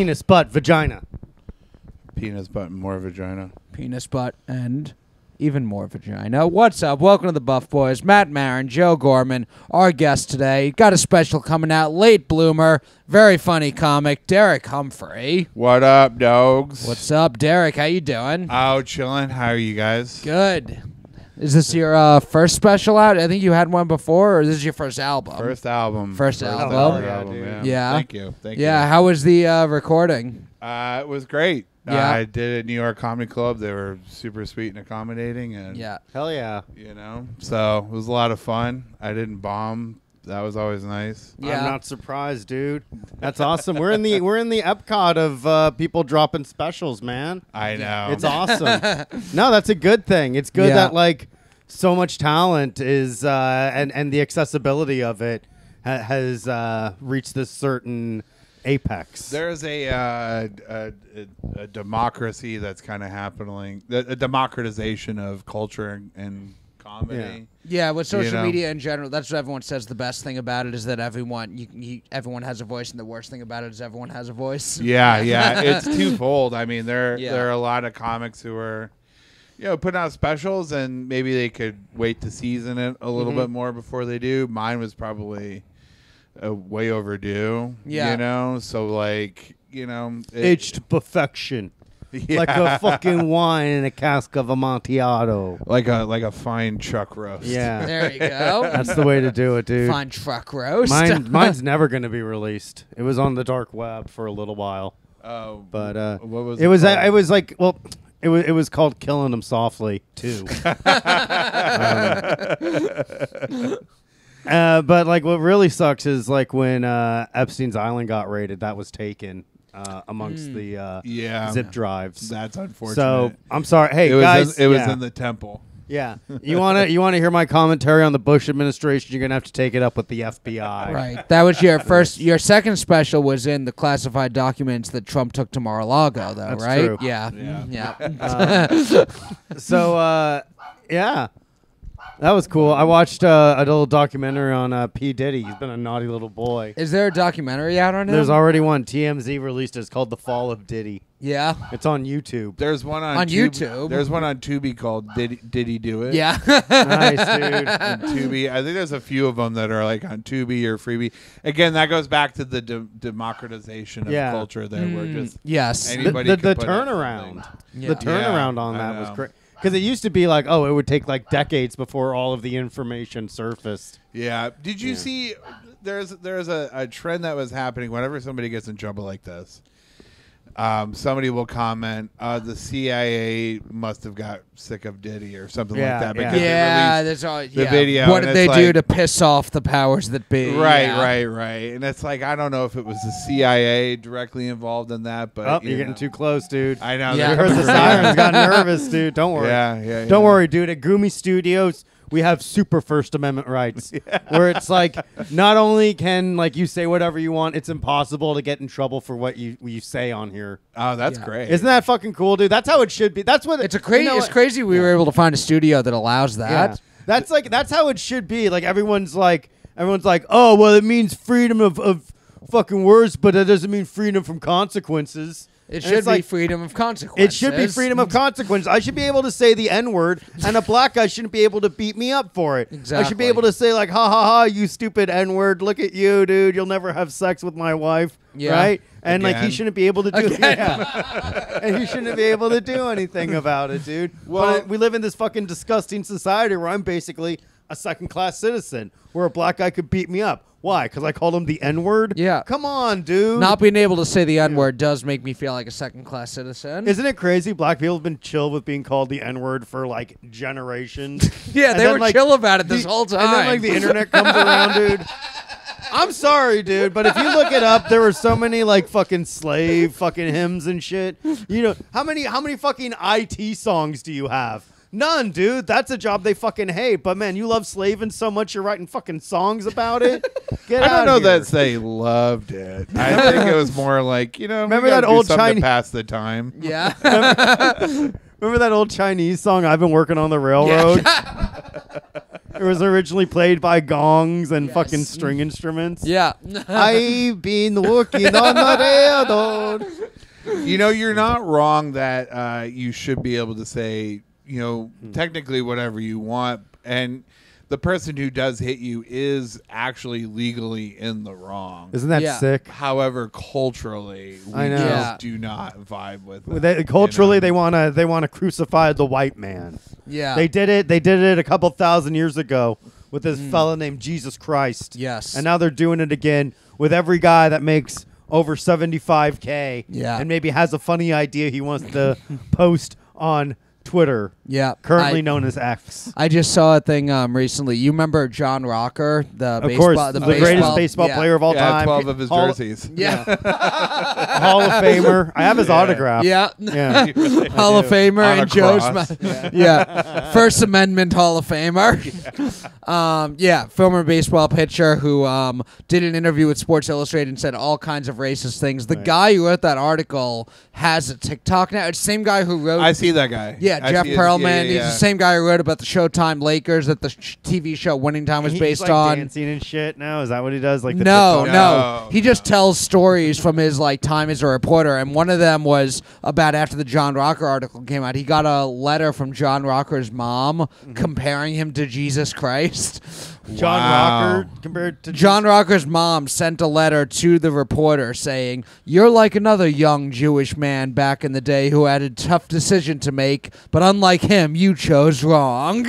Penis, butt, vagina. Penis, butt, and more vagina. Penis, butt, and even more vagina. What's up? Welcome to the Buff Boys. Matt Maran, Joe Gorman, our guest today. Got a special coming out, late bloomer, very funny comic, Derek Humphrey. What up, dogs? What's up, Derek? How you doing? Oh, chilling. How are you guys? Good. Is this your first special out? I think you had one before, or this is your first album? First album. First album? Yeah. Thank you. Yeah, how was the recording? It was great. Yeah. I did it at New York Comedy Club. They were super sweet and accommodating. And Yeah. Hell yeah. You know, so it was a lot of fun. I didn't bomb. That was always nice. Yeah. I'm not surprised, dude. That's awesome. We're in the Epcot of people dropping specials, man. I know. It's awesome. No, that's a good thing. It's good that like so much talent is and the accessibility of it has reached this certain apex. There's a democracy that's kind of happening, a democratization of culture and comedy. Yeah, with social media in general, that's what everyone says. The best thing about it is that everyone has a voice, and the worst thing about it is everyone has a voice. Yeah, it's twofold. I mean, there are a lot of comics who are, putting out specials, and maybe they could wait to season it a little bit more before they do. Mine was probably way overdue. Yeah, so like aged to perfection. Yeah. Like a fucking wine in a cask of Amontillado. Like a fine chuck roast. Yeah. There you go. That's the way to do it, dude. Fine truck roast. Mine's never going to be released. It was on the dark web for a little while. Oh. But what was it? It was called Killing Them Softly, too. But like what really sucks is like when Epstein's Island got raided, that was taken. Amongst the zip drives. That's unfortunate. So I'm sorry. Hey, guys. It was in the temple. Yeah. You wanna hear my commentary on the Bush administration, you're gonna have to take it up with the FBI. Right. That was your second special was in the classified documents that Trump took to Mar-a-Lago, though, That's right? true. Yeah. So yeah. That was cool. I watched a little documentary on P. Diddy. He's been a naughty little boy. Is there a documentary out on him? There's already one. TMZ released it. It's called The Fall of Diddy. Yeah. It's on YouTube. There's one on YouTube. There's one on Tubi called Did He Do It? Yeah. Nice, dude. On Tubi. I think there's a few of them that are like on Tubi or Freebie. Again, that goes back to the democratization of culture there. Where just anybody the turnaround. The turnaround on that was great. Because it used to be like, it would take like decades before all of the information surfaced. Yeah. Did you see? There's a trend that was happening whenever somebody gets in trouble like this. Somebody will comment, the CIA must have got sick of Diddy or something like that. Because that's all. The video. What did they do to piss off the powers that be? Right. And it's like, I don't know if it was the CIA directly involved in that, but you're getting too close, dude. I know. Yeah. You heard the sirens, got nervous, dude. Don't worry. Yeah. Don't worry, dude. At Gumi Studios, we have super First Amendment rights, where it's like not only can like you say whatever you want, it's impossible to get in trouble for what you say on here. Oh, that's great. Isn't that fucking cool, dude? That's how it should be. That's what it's crazy we were able to find a studio that allows that. Yeah. That's how it should be. Like everyone's like, oh well, it means freedom of fucking words, but it doesn't mean freedom from consequences. It should be freedom of consequences. It should be freedom of consequences. I should be able to say the N-word, and a black guy shouldn't be able to beat me up for it. Exactly. I should be able to say, like, ha, ha, ha, you stupid N-word. Look at you, dude. You'll never have sex with my wife. Yeah. Right? And, like, he shouldn't be able to do that. And he shouldn't be able to do anything about it, dude. Well, but we live in this fucking disgusting society where I'm basically a second-class citizen, where a black guy could beat me up. Why? Because I called him the N-word? Yeah. Come on, dude. Not being able to say the N-word does make me feel like a second-class citizen. Isn't it crazy? Black people have been chill with being called the N-word for, like, generations. Yeah, they were chill about it this whole time. And then, like, the internet comes around, dude. I'm sorry, dude, but if you look it up, there were so many, like, fucking slave fucking hymns and shit. You know, how many fucking IT songs do you have? None, dude. That's a job they fucking hate. But, man, you love slaving so much you're writing fucking songs about it? Get I don't know here. that they loved it. I think it was more like, remember that old Chinese to pass the time. Yeah. Remember that old Chinese song, I've been working on the railroad? It was originally played by gongs and fucking string instruments. Yeah. I've been working on the railroad. You know, you're not wrong that you should be able to say, you know, technically whatever you want. And the person who does hit you is actually legally in the wrong. Isn't that sick? However, culturally, we just do not vibe with that. Culturally, they wanna crucify the white man. Yeah. They did it a couple thousand years ago with this fella named Jesus Christ. Yes. And now they're doing it again with every guy that makes over $75K. Yeah. And maybe has a funny idea he wants to post on Twitter. Yeah. Currently known as X. I just saw a thing recently. You remember John Rocker, the greatest baseball player of all time. 12 of his jerseys. Yeah. Hall of Famer. I have his autograph. Yeah. Yeah. Really Hall of Famer On a and Joe's cross. First Amendment Hall of Famer. Former baseball pitcher who did an interview with Sports Illustrated and said all kinds of racist things. The guy who wrote that article has a TikTok now. It's the same guy who wrote. I see that guy. Yeah, I Jeff see Pearlman. He's Yeah. the same guy who wrote about the Showtime Lakers that the TV show Winning Time was based like on. dancing and shit now? Is that what he does? Like the No, TikTok? no. He just tells stories from his time as a reporter, and one of them was about after the John Rocker article came out. He got a letter from John Rocker's mom comparing him to Jesus Christ. John Rocker compared to John Rocker's mom sent a letter to the reporter saying, "You're like another young Jewish man back in the day who had a tough decision to make, but unlike him, you chose wrong."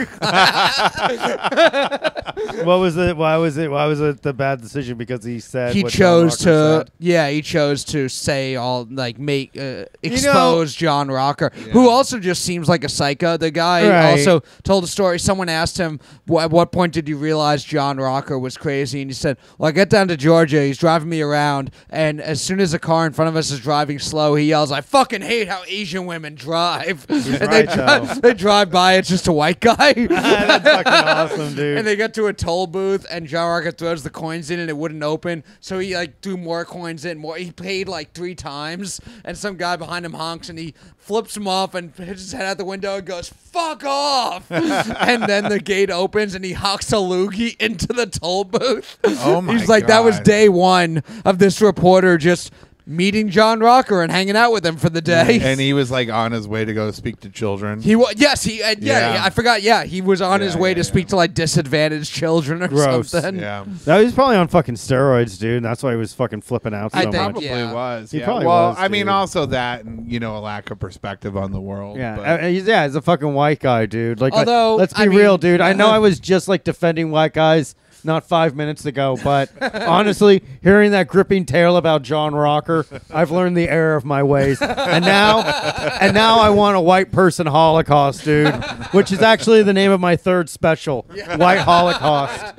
What was it? Why was it the bad decision? Because he said He what chose John Rocker to, said? he chose to say expose John Rocker, who also just seems like a psycho. The guy also told a story. Someone asked him, at what point did you realize John Rocker was crazy? And he said, well, I get down to Georgia, he's driving me around, and as soon as a car in front of us is driving slow, he yells, I fucking hate how Asian women drive. And they drive by, it's just a white guy. That's fucking awesome, dude. And they get to a toll booth, and John Rocker throws the coins in, and it wouldn't open. So he threw more coins in. He paid 3 times, and some guy behind him honks, and he flips him off and hits his head out the window and goes, "Fuck off!" And then the gate opens, and he hocks a loogie into the toll booth. Oh my He's like, God. that was day one of this reporter just meeting John Rocker and hanging out with him for the day. And he was on his way to go speak to children. He was, I forgot. Yeah, he was on his way to speak to disadvantaged children or something. Yeah, no, he was probably on fucking steroids, dude. That's why he was fucking flipping out so I think, much. probably Yeah. was. He Yeah. probably well, was, I mean, dude. also that, and a lack of perspective on the world. Yeah, but- he's a fucking white guy, dude. Although, let's be real, dude. I know I was just defending white guys not 5 minutes ago, but honestly, hearing that gripping tale about John Rocker, I've learned the error of my ways, and now I want a white person Holocaust, dude, which is actually the name of my third special, White Holocaust.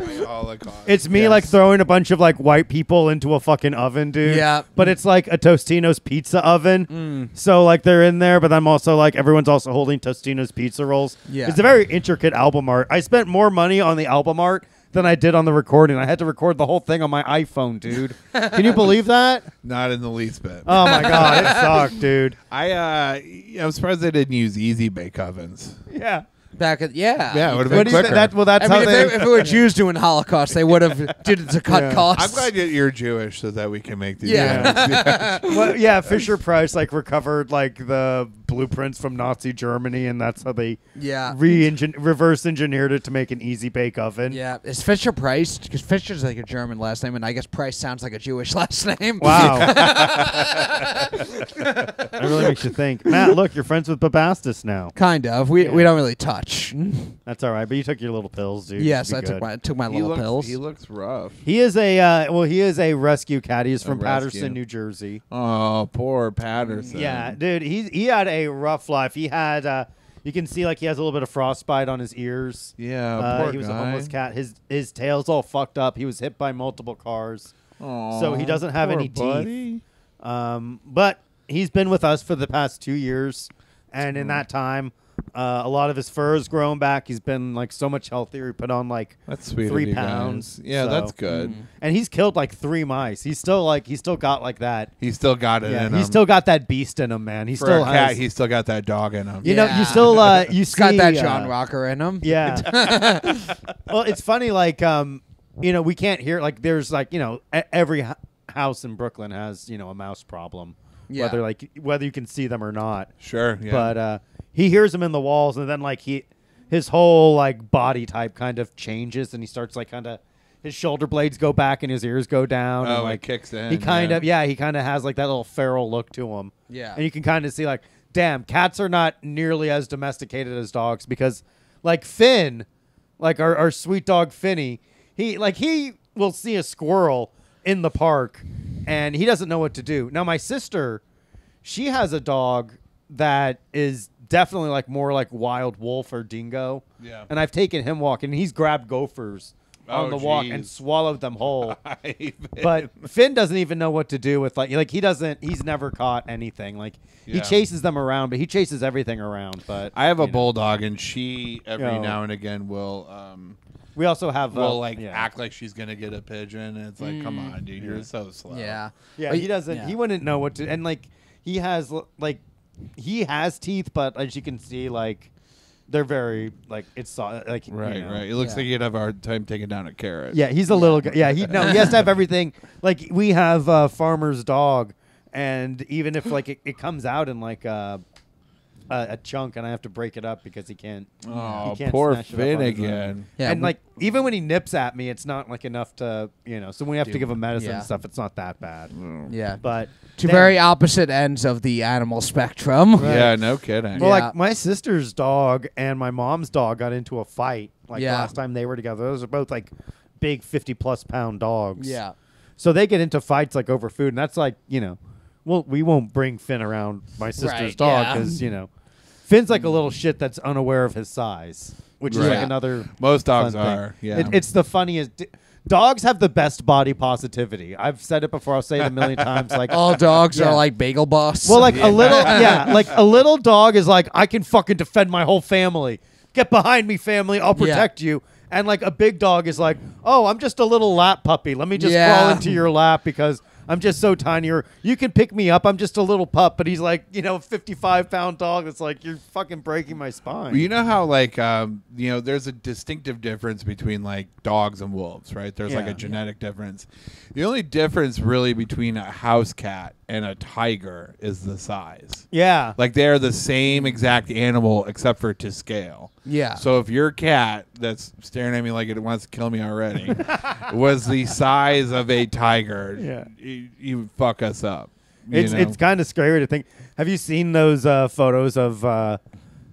It's me throwing a bunch of white people into a fucking oven, dude. Yeah. But it's like a Tostino's pizza oven. So they're in there, but I'm also everyone's also holding Tostino's pizza rolls. Yeah. It's a very intricate album art. I spent more money on the album art than I did on the recording. I had to record the whole thing on my iPhone, dude. Can you believe that? Not in the least bit. Oh my god, it sucked, dude. I'm surprised they didn't use easy bake ovens. Yeah. Back at Yeah, it would have What been do you quicker. that's I how mean, if it were Jews doing Holocaust, they would have did it to cut Yeah. costs. I'm glad you're Jewish so that we can make these. Yeah. things. well, yeah, Fisher Price recovered the blueprints from Nazi Germany, and that's how they reverse engineered it to make an easy bake oven. Yeah, is Fisher Price? Because Fisher's a German last name, and I guess Price sounds like a Jewish last name. Wow. That really makes you think. Matt, look, you're friends with Babastis now. Kind of. We don't really touch. That's all right, but you took your little pills, dude. Yes, You'll I be good. took my little pills. He looks rough. He is a rescue cat. He's from rescue. Patterson, New Jersey. Oh, poor Patterson. Yeah, dude, he had a rough life. He had you can see he has a little bit of frostbite on his ears. Yeah, poor he was guy. a homeless cat. His tail's all fucked up. He was hit by multiple cars. Aw, So he doesn't have poor any buddy. teeth. But he's been with us for the past 2 years, and in that time, A lot of his fur is growing back. He's been like so much healthier. He put on like That's sweet. 3 of you pounds. guys. Yeah, so- that's good. And he's killed like 3 mice. He's still got like that. He's still got it in him. He's still got that beast in him, man. He For still a cat, has. he's still got that dog in him. You know, Yeah. you still you He's see got that John Rocker in him. Yeah. Well, it's funny, like we can't hear like there's like every house in Brooklyn has a mouse problem. Yeah. Whether you can see them or not. Sure. Yeah. But he hears them in the walls, and then like his whole like body type kind of changes, and he starts like kind of his shoulder blades go back and his ears go down. Oh, and, like it kicks in. He kind of has like that little feral look to him. Yeah. And you can kind of see like, damn, cats are not nearly as domesticated as dogs because like Finn, like our sweet dog Finny, he will see a squirrel in the park and he doesn't know what to do. Now my sister, she has a dog that is definitely like more like wild wolf or dingo. Yeah. And I've taken him walking and he's grabbed gophers on the walk and swallowed them whole. But Finn doesn't even know what to do with like he's never caught anything. Like he chases them around, but he chases everything around. But I have a bulldog, and she every now and again will we also have act like she's gonna get a pigeon, and it's like, come on, dude, you're so slow. Yeah. Yeah, But he doesn't. yeah. He wouldn't know what to. And like he has teeth, but as you can see, like they're very like it's like Right, you know. right. It looks like you'd have a hard time taking down a carrot. Yeah, he's a little guy. Yeah, he has to have everything. Like we have a farmer's dog, and even if like it comes out in like a chunk, and I have to break it up because he can't. Oh, he can't poor snatch it up Finn on his own. again. Yeah, And like even when he nips at me, it's not like enough to So when we have to give him medicine Yeah. and stuff, it's not that bad. Yeah. But Two damn. very opposite ends of the animal spectrum. Right. Yeah, no kidding. Well, Yeah. like my sister's dog and my mom's dog got into a fight. Like Yeah. last time they were together, those are both like big 50+ pound dogs. Yeah. So they get into fights like over food, and that's like well, we won't bring Finn around my sister's Right, dog yeah. because Finn's like a little shit that's unaware of his size, which is Right. like another. Most dogs fun thing. are. Yeah. It's the funniest. Dogs have the best body positivity. I've said it before. I'll say it a million times. Like All dogs Yeah. are like bagel boss. well, like a little, like a little dog is like, I can fucking defend my whole family. Get behind me, family. I'll protect you. And like a big dog is like, oh, I'm just a little lap puppy. Let me just crawl into your lap because I'm just so tiny. Or you can pick me up. I'm just a little pup. But he's like, 55-pound dog. That's like, you're fucking breaking my spine. Well, you know how like there's a distinctive difference between like dogs and wolves, right? There's like Yeah. a genetic difference. The only difference really between a house cat and a tiger is the size. Yeah. Like they're the same exact animal except for to scale. Yeah. So if your cat that's staring at me like it wants to kill me already was the size of a tiger, you would fuck us up. It's kind of scary to think. Have you seen those photos of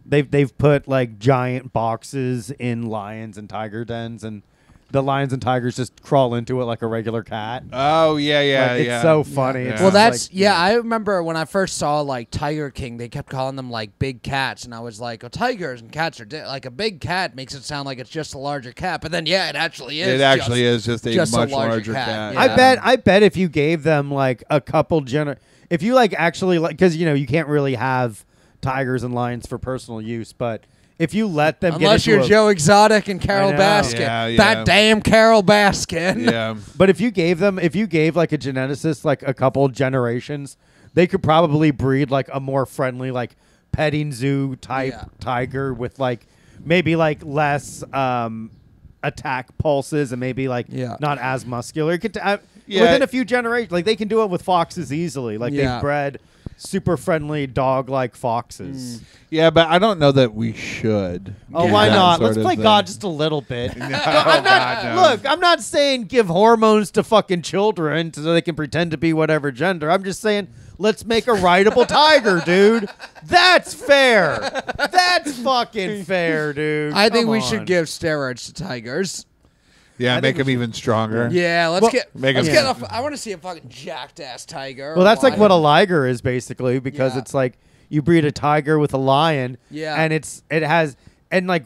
they've put like giant boxes in lions and tiger dens, and the lions and tigers just crawl into it like a regular cat. Oh yeah, Like, it's so funny. Yeah. It's Well, just that's like, I remember when I first saw like Tiger King, they kept calling them like big cats, and I was like, "Oh, tigers and cats are like a big cat makes it sound like it's just a larger cat." But then, it actually is. It actually is just a just a much larger larger cat. cat. Yeah. I bet if you gave them like a couple if you like actually like because you can't really have tigers and lions for personal use, but if you let them Unless get you're into Joe Exotic and Carol know. Baskin. Yeah, yeah. That damn Carol Baskin. Yeah. But if you gave like a geneticist like a couple generations, they could probably breed like a more friendly like petting zoo type tiger with like maybe like less attack pulses and maybe like not as muscular. It could within a few generations, like they can do it with foxes easily. Like they've bred super friendly dog like foxes. Yeah, but I don't know that we should. Oh, do why that not? sort Let's of play thing. God just a little bit. No, God, no. Look, I'm not saying give hormones to fucking children so they can pretend to be whatever gender. I'm just saying let's make a rideable tiger, dude. That's fair. That's fucking fair, dude. I think Come we on. should give steroids to tigers. Yeah, I make think them even stronger. Yeah, let's Well, get. make Let's 'em- get. I want to see a fucking jacked ass tiger. Well, that's like what a lion. liger is basically because Yeah. it's like you breed a tiger with a lion. Yeah. And it's like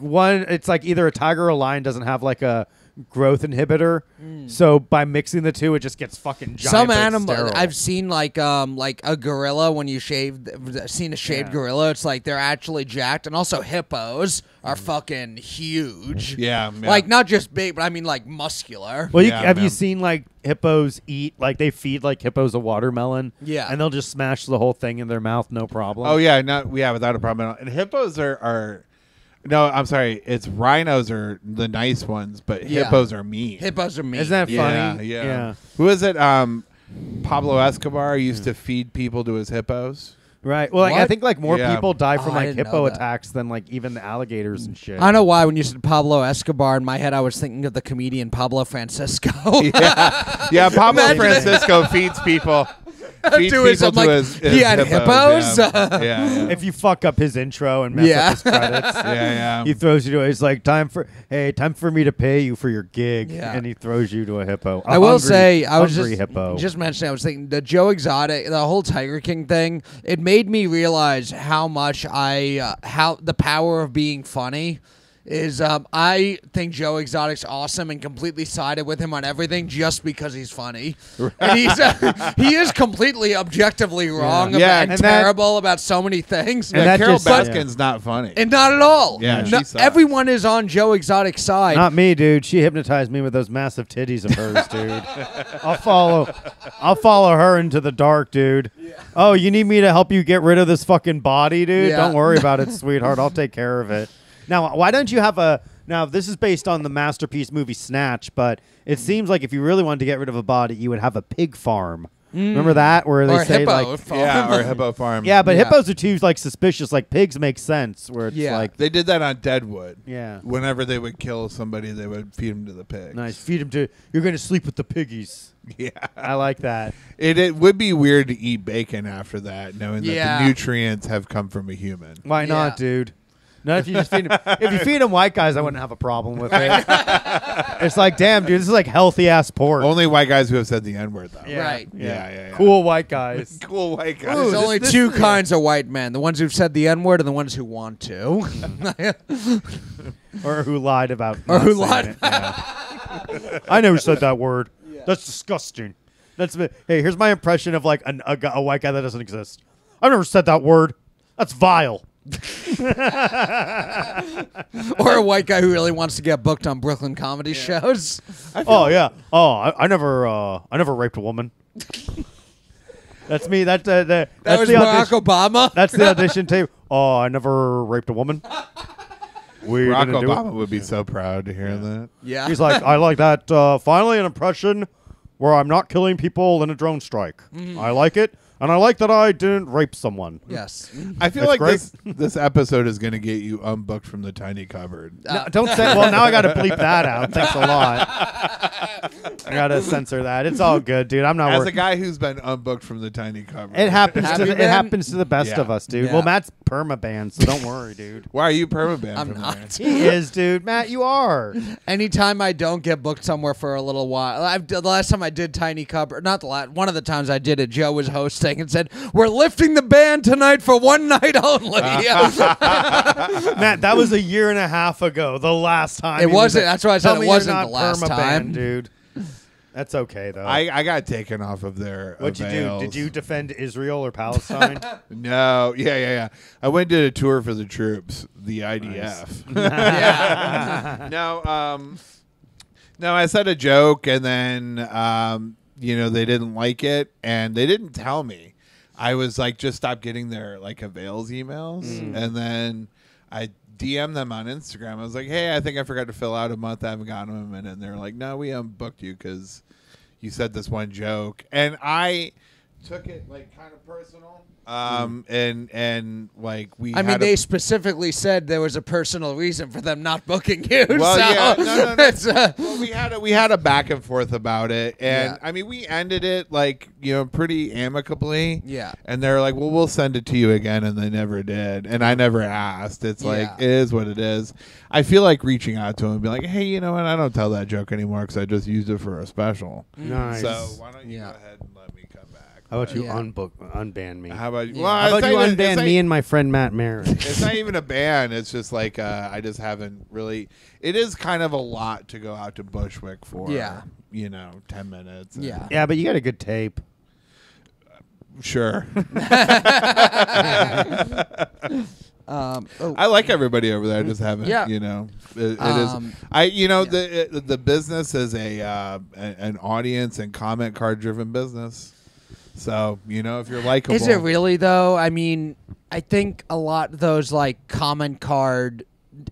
either a tiger or a lion doesn't have like a growth inhibitor. So by mixing the two, it just gets fucking giant. Some but animal sterile. I've seen like a gorilla when you shave. I've seen a shaved gorilla. It's like they're actually jacked, and also hippos are fucking huge. Yeah, Like not just big, but I mean like muscular. Well, Yeah, have man. you seen like hippos eat? Like they feed like hippos a watermelon. Yeah. and they'll just smash the whole thing in their mouth, no problem. Oh yeah, without a problem at all. And hippos are no, I'm sorry. It's rhinos are the nice ones, but hippos are mean. Hippos are mean. Isn't that funny? Yeah. Who is it? Pablo Escobar used to feed people to his hippos. Right. Well, like, I What? think like more people die from I like didn't know hippo that. attacks than like even the alligators and shit. I don't know why when you said Pablo Escobar, in my head I was thinking of the comedian Pablo Francisco. Yeah, Pablo Imagine it. Francisco feeds people. Feeds To his- people I'm to like, his he had hippos? Yeah. If you fuck up his intro and mess up his credits, Yeah. he throws you to. He's like, time for me to pay you for your gig, Yeah. and he throws you to a hippo. I will say, I was hungry hippo. just mentioning, I was thinking the Joe Exotic, the whole Tiger King thing. It made me realize how much how the power of being funny is. I think Joe Exotic's awesome and completely sided with him on everything just because he's funny. And he is completely objectively wrong Yeah, and and that- terrible about so many things. And Yeah, that Carol just- Baskin's not funny. And not at all. Yeah, she No, sucks. everyone is on Joe Exotic's side. Not me, dude. She hypnotized me with those massive titties of hers, dude. I'll follow her into the dark, dude. Oh, you need me to help you get rid of this fucking body, dude? Yeah. Don't worry about it, sweetheart. I'll take care of it. Now, why don't you have a... Now, this is based on the masterpiece movie Snatch, but it seems like if you really wanted to get rid of a body, you would have a pig farm. Remember that? Where they or say, hippo. like... farm. Yeah, or hippo farm. Yeah, but Yeah. hippos are too, like, suspicious. Like, pigs make sense, where it's Yeah. like... They did that on Deadwood. Yeah. Whenever they would kill somebody, they would feed them to the pigs. Nice. Feed them to... You're going to sleep with the piggies. Yeah. I like that. It would be weird to eat bacon after that, knowing that Yeah. the nutrients have come from a human. Why Yeah. not, dude? Not if you just feed them. If you feed them white guys, I wouldn't have a problem with it. It's like, damn, dude, this is like healthy ass pork. Only white guys who have said the N-word, though. Yeah. Right. Yeah. Cool white guys. Cool white guys. There's Ooh, only this- two kinds of white men: the ones who've said the N-word and the ones who want to. Or who lied about. Or not who saying lied. it. Yeah. I never said that word. That's disgusting. Hey, here's my impression of like a white guy that doesn't exist. I've never said that word. That's vile. Or a white guy who really wants to get booked on Brooklyn comedy shows. Oh yeah. Oh, I never raped a woman. That's me. That's That that's was the Barack audition. Obama. That's the audition tape. Oh, I never raped a woman. We're Barack gonna do Obama it. would be so proud to hear that. Yeah. He's like, I like that. Finally, an impression where I'm not killing people in a drone strike. I like it, and I like that I didn't rape someone. Yes. I feel That's like great. this episode is going to get you unbooked from the tiny cupboard. No, don't say. Well, now I got to bleep that out. Thanks a lot. I got to censor that. It's all good, dude. I'm not As a worried. guy who's been unbooked from the tiny cupboard. It happens. Have To you it been? happens to the best Yeah. of us, dude. Yeah. Well, Matt's perma-banned, so don't worry, dude. Why are you permabanned I'm from not. there? He is, dude. Matt, you are. Anytime I don't get booked somewhere for a little while, the last time I did Tiny Cupboard, not the last, one of the times I did it, Joe was hosting and said, "We're lifting the band tonight for one night only." Matt, that was a year and a half ago. The last time It he was wasn't. there. That's why I said Tell it me you're wasn't not the last perma-banned, time. dude. That's okay though. I got taken off of their What'd you do? avails. Did you defend Israel or Palestine? No. Yeah. I went to a tour for the troops, the IDF. Yeah. No, I said a joke, and then they didn't like it, and they didn't tell me. I was like, just stop getting their like avails emails, and then I DM'd them on Instagram. I was like, hey, I think I forgot to fill out a month. I haven't gotten them in, and they're like, no, we booked you because you said this one joke, and I took it like kind of personal. And like we. I mean, had they specifically said there was a personal reason for them not booking you. Well, so yeah, no. it's, Well, we had a back and forth about it, and Yeah. I mean, we ended it like pretty amicably. Yeah. And they're like, "Well, we'll send it to you again," and they never did, and I never asked. It's like Yeah. it is what it is. I feel like reaching out to him and be like, "Hey, you know what? I don't tell that joke anymore because I just used it for a special. Nice. So why don't you Yeah. go ahead and let me come back?" How about you unban me? How about you? Yeah. Well, How about you unban like, me and my friend Matt Maran? It's not even a ban. It's just like I just haven't really. It is kind of a lot to go out to Bushwick for. 10 minutes. Yeah. Yeah, but you got a good tape. Sure. Oh. I like everybody over there. I just haven't. Yeah. It is. The business is an audience and comment card driven business. So if you're likable, Is it really though? I mean, I think a lot of those like comment card.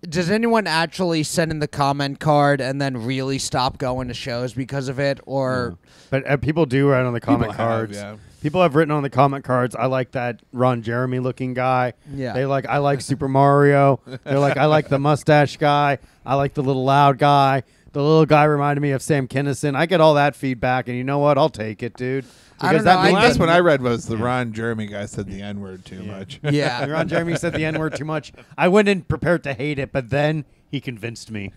Does anyone actually send in the comment card and then really stop going to shows because of it, or? But people do write on the comment People have, cards. yeah. People have written on the comment cards, I like that Ron Jeremy looking guy. Yeah. I like Super Mario. They're like, I like the mustache guy. I like the little loud guy. The little guy reminded me of Sam Kinison. I get all that feedback, and you know what? I'll take it, dude. I don't Because know, The I last think- one I read was the Ron Jeremy guy said the N word too much. Yeah. Ron Jeremy said the N-word too much. I went in prepared to hate it, but then he convinced me.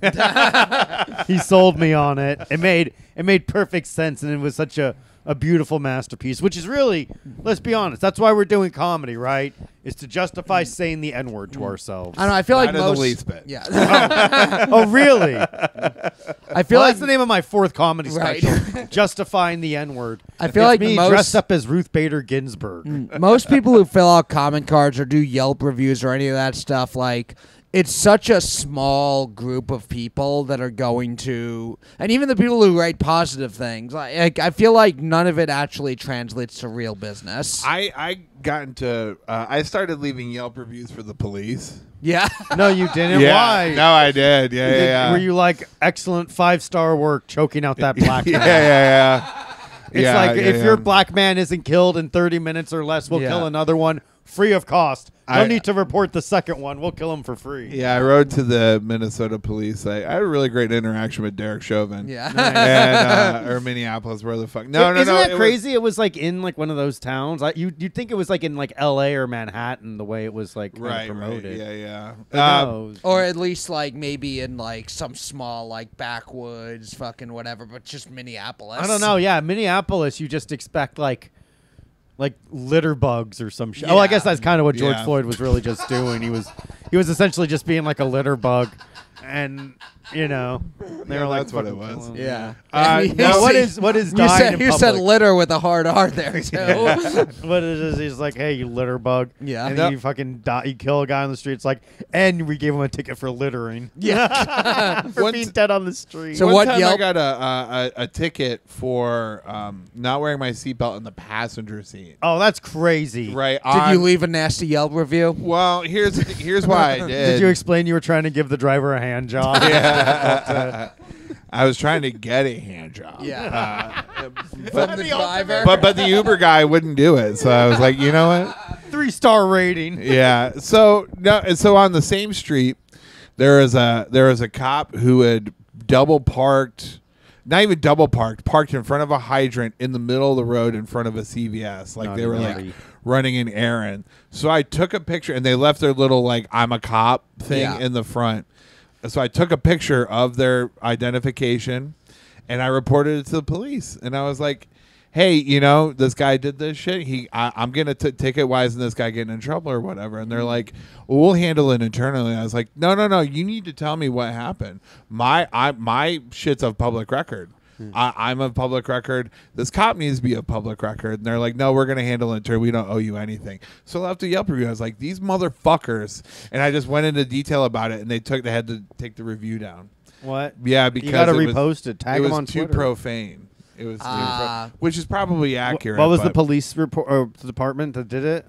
He sold me on it. It made perfect sense, and it was such a beautiful masterpiece, which is really, let's be honest, that's why we're doing comedy, right? Is to justify saying the N-word to ourselves. I don't know. I feel like Not in the most. least bit. Yeah. Oh, really? I feel like That's the name of my fourth comedy Right. special. Justifying the N-word. I feel It's like me most- dressed up as Ruth Bader Ginsburg. most people who fill out comment cards or do Yelp reviews or any of that stuff, like, it's such a small group of people that are going to, and even the people who write positive things, like I feel like none of it actually translates to real business. I got into. I started leaving Yelp reviews for the police. Yeah. No, you didn't. Yeah, Why? no, I did. Yeah. Were you like, excellent 5-star work choking out that black man? Yeah. It's like, if your black man isn't killed in 30 minutes or less, we'll Yeah. kill another one free of cost. No I- need to report the second one. We'll kill him for free. Yeah, I rode to the Minnesota police. I had a really great interaction with Derek Chauvin. Yeah. And, or Minneapolis, where the fuck? No. Isn't that it was- crazy? It was like in like one of those towns. You'd think it was like in like L.A. or Manhattan the way it was like kind of Right. promoted. Yeah. But no. Or at least like maybe in like some small like backwoods fucking whatever, but just Minneapolis. I don't know. Yeah, Minneapolis, you just expect like litter bugs or some shit. Oh, I Yeah. guess that's kind of what George Yeah. Floyd was really just doing. He was essentially just being like a litter bug, and they Yeah, were like, that's what it fucking was. kill him. Yeah. No, what is You dying said in you said public? litter with a hard R there too. What it is, he's like, hey, you litter bug. Yeah. And Yep. then you fucking you kill a guy on the street. It's like, and we gave him a ticket for littering. Yeah. For Once- being dead on the street. So One what time Yelp- I got a ticket for not wearing my seatbelt in the passenger seat. Oh, that's crazy. Right. Did you leave a nasty Yelp review? Well, here's why I did. Did you explain you were trying to give the driver a hand job? Yeah. I was trying to get a hand job. Yeah. But From the driver. but the Uber guy wouldn't do it. So I was like, you know what? 3-star rating. Yeah. So on the same street, there was a cop who had parked in front of a hydrant in the middle of the road in front of a CVS. Like they were like Naughty. running an errand. So I took a picture, and they left their little like I'm a cop thing Yeah. in the front. So I took a picture of their identification, and I reported it to the police. And I was like, hey, this guy did this shit. I'm going to take it. Why isn't this guy getting in trouble or whatever? And they're like, well, we'll handle it internally. I was like, no. You need to tell me what happened. My shit's of public record. I'm a public record. This cop needs to be a public record. And they're like, no, we're going to handle it internally. We don't owe you anything. So after Yelp review, I was like, these motherfuckers. And I just went into detail about it, and they had to take the review down. What? Yeah, because You got to it was- repost it. Tag it him was on too Twitter. profane. It was which is probably accurate. What was the but- police report or the department that did it?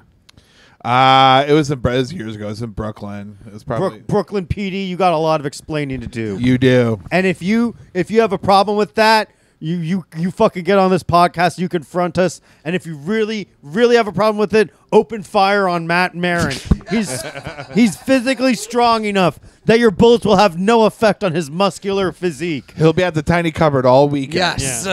It was years ago. It was in Brooklyn. It was probably Brooklyn PD. You got a lot of explaining to do. you do. And if you have a problem with that, you fucking get on this podcast. You confront us. And if you really have a problem with it, open fire on Matt Maran. He's physically strong enough that your bullets will have no effect on his muscular physique. He'll be at the tiny cupboard all weekend. Yes.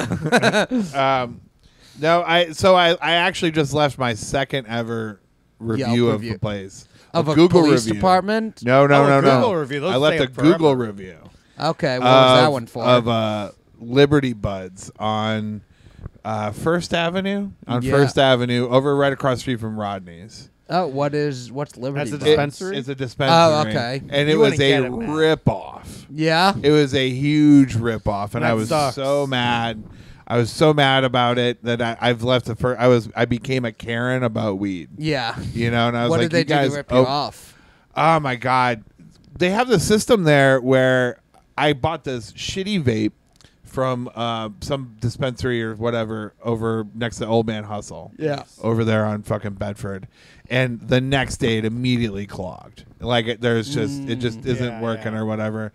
No, I actually just left my second ever review of review. the place. Of a Google police review. department? No. Google review. Those I left stay a up forever. Google review. Okay, what was that one for? Of Liberty Buds on First Avenue on Yeah. First Avenue, over right across the street from Rodney's. Oh, what's Liberty? That's a Bar? dispensary? It's a dispensary. Oh, okay. And it You was wouldn't a get it, man. rip-off. Yeah. It was a huge rip-off, and That I was sucks. so mad. I was so mad about it that I've left the first. I became a Karen about weed. Yeah. You know, and I was What like, did they you guys, do to rip you off? Oh my God. They have the system there where I bought this shitty vape from some dispensary or whatever over next to Old Man Hustle. Yeah. Over there on fucking Bedford. And the next day it immediately clogged. Like it just isn't working or whatever.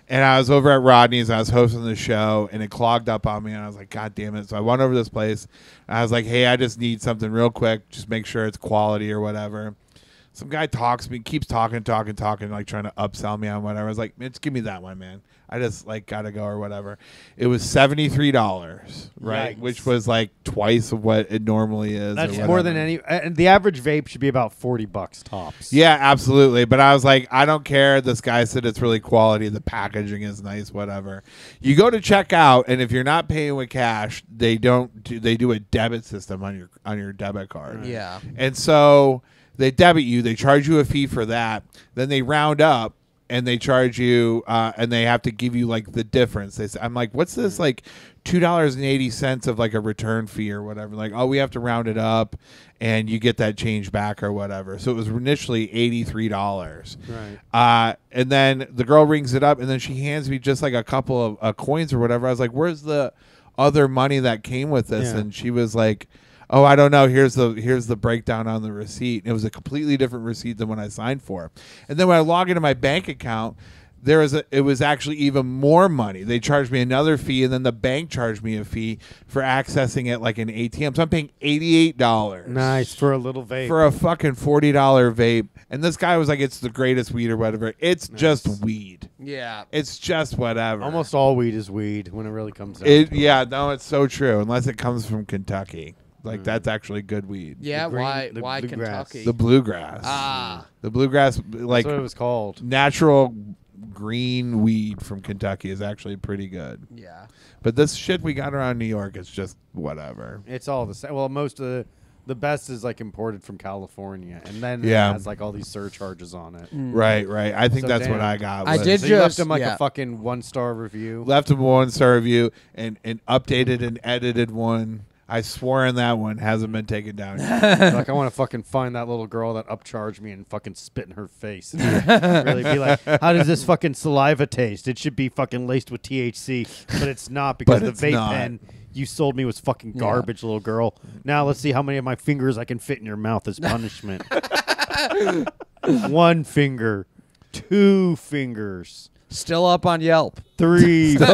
And I was over at Rodney's. I was hosting the show, and it clogged up on me. And I was like, God damn it. So I went over to this place. And I was like, hey, I just need something real quick. Just make sure it's quality or whatever. Some guy keeps talking, like trying to upsell me on whatever. I was like, man, just give me that one, man. I just like gotta go or whatever. It was $73, right? Yikes. Which was like twice of what it normally is. That's or more than whatever. any. The average vape should be about $40 tops. Yeah, absolutely. But I was like, I don't care. This guy said it's really quality. The packaging is nice, whatever. You go to check out, and if you're not paying with cash, they do a debit system on your debit card. Yeah. And so they debit you. They charge you a fee for that. Then they round up. And they charge you, and they have to give you like the difference. They say, I'm like, what's this like $2.80 of like a return fee or whatever? Like, oh, we have to round it up, and you get that change back or whatever. So it was initially $83. Right. And then the girl rings it up, and then she hands me just like a couple of coins or whatever. I was like, where's the other money that came with this? Yeah. And she was like, oh, I don't know. Here's the breakdown on the receipt. And it was a completely different receipt than when I signed for. And then when I log into my bank account, it was actually even more money. They charged me another fee, and then the bank charged me a fee for accessing it like an ATM. So I'm paying $88. Nice for a little vape. For a fucking $40 vape. And this guy was like, it's the greatest weed or whatever. It's just weed. Yeah. It's just whatever. Almost all weed is weed when it really comes out. It's so true. Unless it comes from Kentucky. Like, that's actually good weed. Yeah. The Why bluegrass. Kentucky? The bluegrass. The bluegrass, like That's what it was called. natural green weed from Kentucky is actually pretty good. Yeah. But this shit we got around New York is just whatever. It's all the same. Well, most of the best is like imported from California, and then it has like all these surcharges on it. Right. I think So that's what damn. I got. I was- did So you left just him like yeah. a fucking 1-star review. left him a 1-star review and updated and edited one. I swore in that one hasn't been taken down yet. Like I want to fucking find that little girl that upcharged me and fucking spit in her face. Really be like, how does this fucking saliva taste? It should be fucking laced with THC, but it's not because But the it's vape not. pen you sold me was fucking garbage, little girl. Now let's see how many of my fingers I can fit in your mouth as punishment. 1 finger, 2 fingers. Still up on Yelp. 3. It's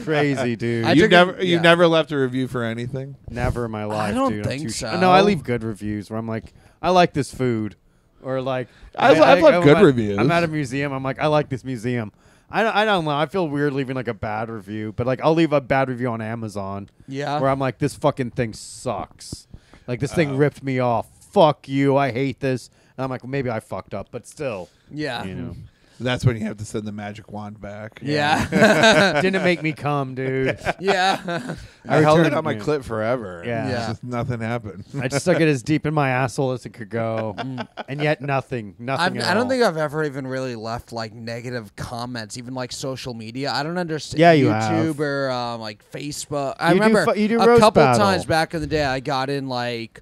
crazy, dude. You've never left a review for anything? Never in my life, don't dude. think too so. No, I leave good reviews where I'm like, I like this food. Or like, I've left good reviews. I'm at a museum. I'm like, I like this museum. I don't know. I feel weird leaving like a bad review, but like I'll leave a bad review on Amazon. Yeah. Where I'm like, this fucking thing sucks. Like this thing ripped me off. Fuck you. I hate this. And I'm like, well, maybe I fucked up, but still. Yeah. You know. That's when you have to send the magic wand back. Yeah. Didn't make me come, dude. Yeah. I held it returned- on my yeah. clip forever. Yeah. Yeah. Just nothing happened. I just stuck it as deep in my asshole as it could go, and yet nothing. Nothing. I don't think I've ever even really left like negative comments, even like social media. I don't understand. Yeah, you YouTube have. or like Facebook. I You do remember you do a roast couple battle. times back in the day, I got in like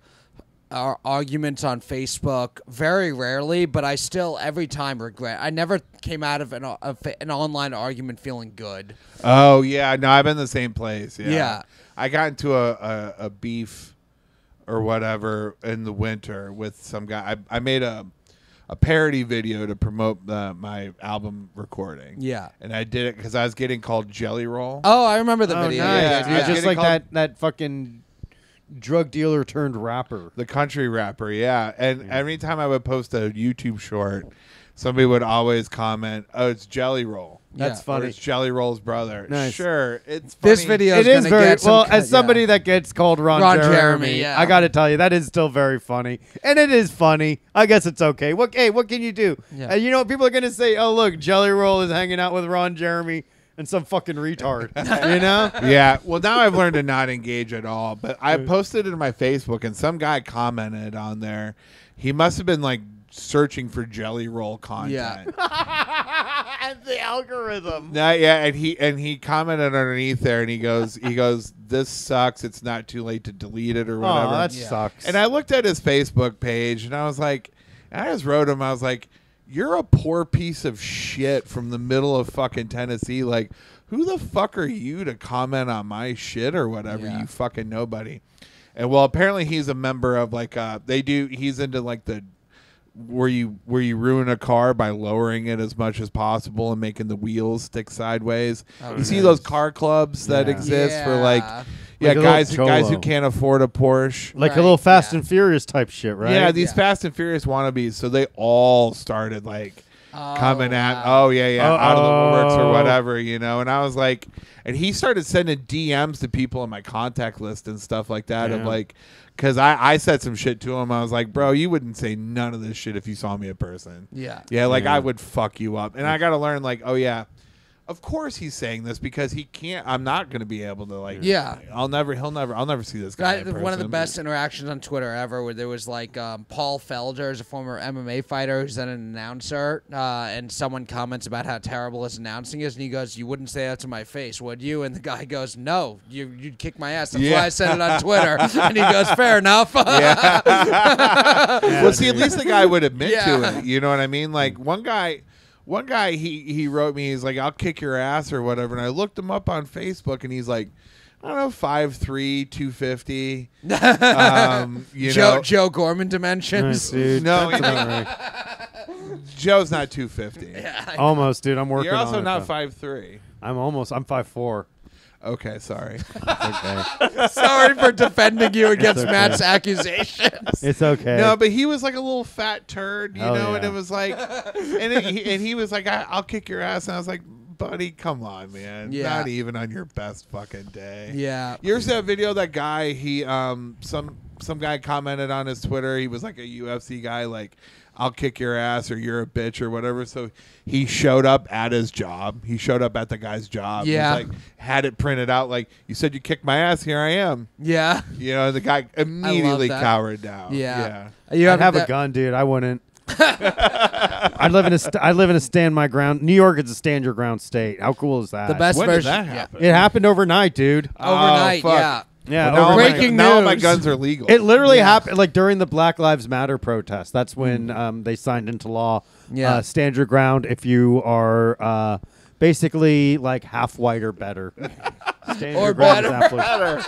arguments on Facebook. Very rarely, but I still every time regret. I never came out of an online argument feeling good. Oh, yeah. No, I've been in the same place. Yeah. Yeah. I got into a beef or whatever in the winter with some guy. I made a parody video to promote my album recording. Yeah. And I did it because I was getting called Jelly Roll. Oh, I remember the Oh, video. nice, Yeah, dude. yeah. Just like Getting that fucking drug dealer turned rapper. The country rapper, yeah. And every time I would post a YouTube short, somebody would always comment, "Oh, it's Jelly Roll." That's Yeah. funny. Or it's Jelly Roll's brother. Nice. Sure, it's funny. This video It is is gonna very get some well. cut- As somebody yeah. that gets called Ron Jeremy, Jeremy, yeah. I got to tell you that is still very funny, and it is funny. I guess it's okay. What can you do? Yeah. You know, people are gonna say, "Oh, look, Jelly Roll is hanging out with Ron Jeremy." and some fucking retard. You know? Yeah. Well, now I've learned to not engage at all. But I posted it in my Facebook, and some guy commented on there. He must have been like searching for jelly roll content. Yeah. The algorithm. Yeah, and he commented underneath there, and he goes, this sucks. It's not too late to delete it or whatever. Oh, that sucks. And I looked at his Facebook page, and I was like, I just wrote him. I was like, you're a poor piece of shit from the middle of fucking Tennessee. Like, who the fuck are you to comment on my shit or whatever? You fucking nobody. And well, apparently he's a member of like he's into like the where you ruin a car by lowering it as much as possible and making the wheels stick sideways. You see those car clubs that exist for like guys who can't afford a Porsche, like a little Fast and Furious type shit, right? Yeah, these Fast and Furious wannabes. So they all started like coming at out of the woodworks or whatever, you know. And I was like, and he started sending DMs to people in my contact list and stuff like that of like. Because I said some shit to him. I was like, bro, you wouldn't say none of this shit if you saw me in person. Yeah. Yeah, like I would fuck you up. And I got to learn, like, oh, yeah, of course he's saying this because he can't. I'm not going to be able to, like, I'll never see this guy in person. One of the best interactions on Twitter ever where there was, like, Paul Felder is a former MMA fighter who's then an announcer. And someone comments about how terrible his announcing is. And he goes, you wouldn't say that to my face, would you? And the guy goes, no, you'd kick my ass. That's why I said it on Twitter. And he goes, fair enough. Well, see, at least the guy would admit to it. You know what I mean? Like, one guy, he wrote me, he's like, I'll kick your ass or whatever. And I looked him up on Facebook, and he's like, I don't know, 5'3", 250. You know, Joe Gorman dimensions. Dude, no, Joe's not 250. Yeah, almost, dude. I'm working on it. You're also not 5'3". I'm 5'4". Okay, sorry. Okay. Sorry for defending you against Matt's accusations. It's okay. No, but he was like a little fat turd, you know, yeah. and it was like, and he was like, I'll kick your ass, and I was like, buddy, come on, man, not even on your best fucking day. Yeah. You ever see that video? That guy, he some guy commented on his Twitter. He was like a UFC guy, like, I'll kick your ass or you're a bitch or whatever. So he showed up at his job. He showed up at the guy's job. Yeah. He was like, had it printed out like, you said you kicked my ass, here I am. Yeah. You know, the guy immediately cowered down. Yeah. You have a gun, dude. I wouldn't. I live in a stand my ground. New York is a stand your ground state. How cool is that? The best when version. Did that happen? It happened overnight, dude. Overnight, fuck. Yeah, well, breaking now my news. guns are legal. It literally happened like during the Black Lives Matter protest. That's when they signed into law. Stand your ground if you are basically like half white or better. Stand or your ground better.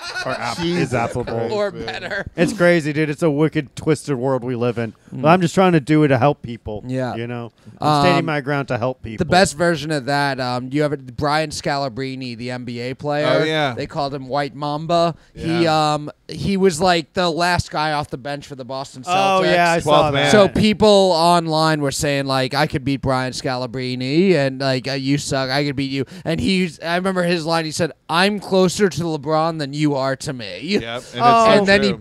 is applicable. Or better. It's crazy, dude. It's a wicked, twisted world we live in. But I'm just trying to do it to help people. Yeah. You know? I'm standing my ground to help people. The best version of that, you have Brian Scalabrine, the NBA player. Oh, yeah. They called him White Mamba. Yeah. He was like the last guy off the bench for the Boston Celtics. Oh, yeah, I saw that. So people online were saying, like, I could beat Brian Scalabrine, and, like, you suck, I could beat you. And I remember his line, he said, I'm closer to LeBron than you are to me. Yep. And then he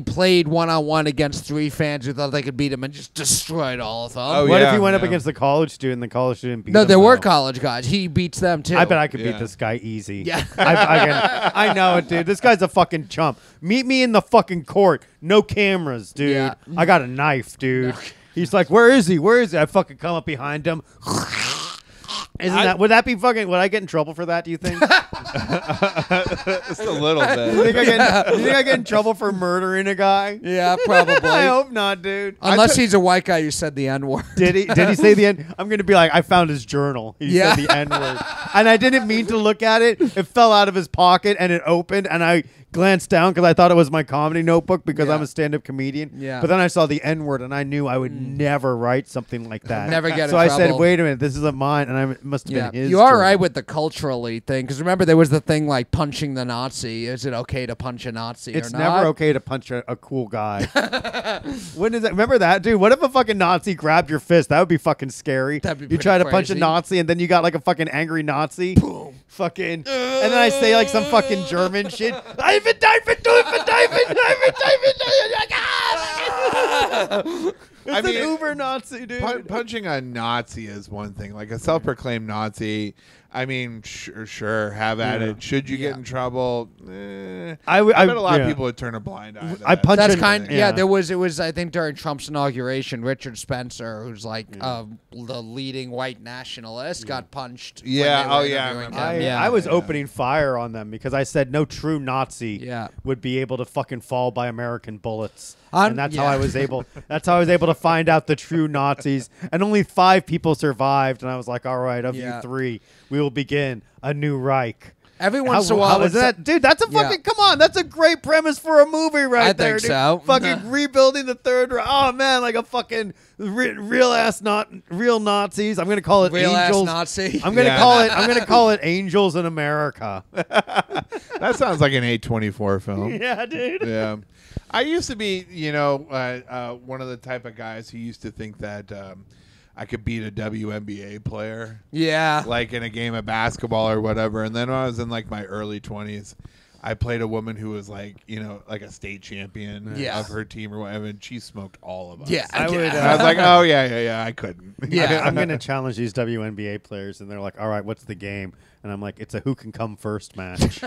played one-on-one against 3 fans who thought they could beat him and just destroyed all of them. Oh, What if he went up against the college student and the college student beat him? No, there were though? college guys. He beats them, too. I bet I could beat this guy easy. Yeah. I know it, dude. This guy's a fucking chump. Meet me in the fucking court. No cameras, dude. Yeah. I got a knife, dude. He's like, where is he? Where is he? I fucking come up behind him. Would that be fucking, would I get in trouble for that, do you think? Just a little bit. You think I get in trouble for murdering a guy? Yeah, probably. I hope not, dude. Unless he's a white guy who said the N-word. Did he say the N? I'm going to be like, I found his journal. He said the N-word. And I didn't mean to look at it. It fell out of his pocket and it opened and I glanced down because I thought it was my comedy notebook because I'm a stand-up comedian. Yeah. But then I saw the N-word and I knew I would never write something like that. Never get in So I said, trouble. wait a minute, this isn't mine. And it must have been his You are journal. right with the culturally thing, because remember there was the thing like punching the Nazi. Is it okay to punch a Nazi It's or not? never okay to punch a cool guy. When is that? Remember that, dude? What if a fucking Nazi grabbed your fist? That would be fucking scary. That'd be you pretty try to punch a crazy. Nazi and then you got like a fucking angry Nazi. Boom. Fucking. And then I say like some fucking German shit. It's an uber Nazi, dude. Punching a Nazi is one thing. Like a self-proclaimed Nazi, I mean, sure, have at it. Should you get in trouble? I bet a lot of people would turn a blind eye. I punch. That's kind. Yeah, there was. It was. I think during Trump's inauguration, Richard Spencer, who's like the leading white nationalist, got punched. Yeah. I was opening fire on them because I said no true Nazi would be able to fucking fall by American bullets. And that's how I was able. That's how I was able to find out the true Nazis. And only 5 people survived. And I was like, all right, of you 3, we will begin a new Reich. Every once in a while, dude, that's a fucking come on. That's a great premise for a movie, right there. I think so. Fucking rebuilding the Third Reich. Oh man, like a fucking real Nazis. I'm gonna call it real angels. ass Nazi. I'm gonna call it Angels in America. That sounds like an A24 film. Yeah, dude. Yeah. I used to be, one of the type of guys who used to think that I could beat a WNBA player. Yeah. Like in a game of basketball or whatever. And then when I was in like my early 20s, I played a woman who was like, like a state champion of her team or whatever, and she smoked all of us. Yeah. I was like, oh, yeah, I couldn't. Yeah. I'm going to challenge these WNBA players, and they're like, all right, what's the game? And I'm like, it's a who can come first match.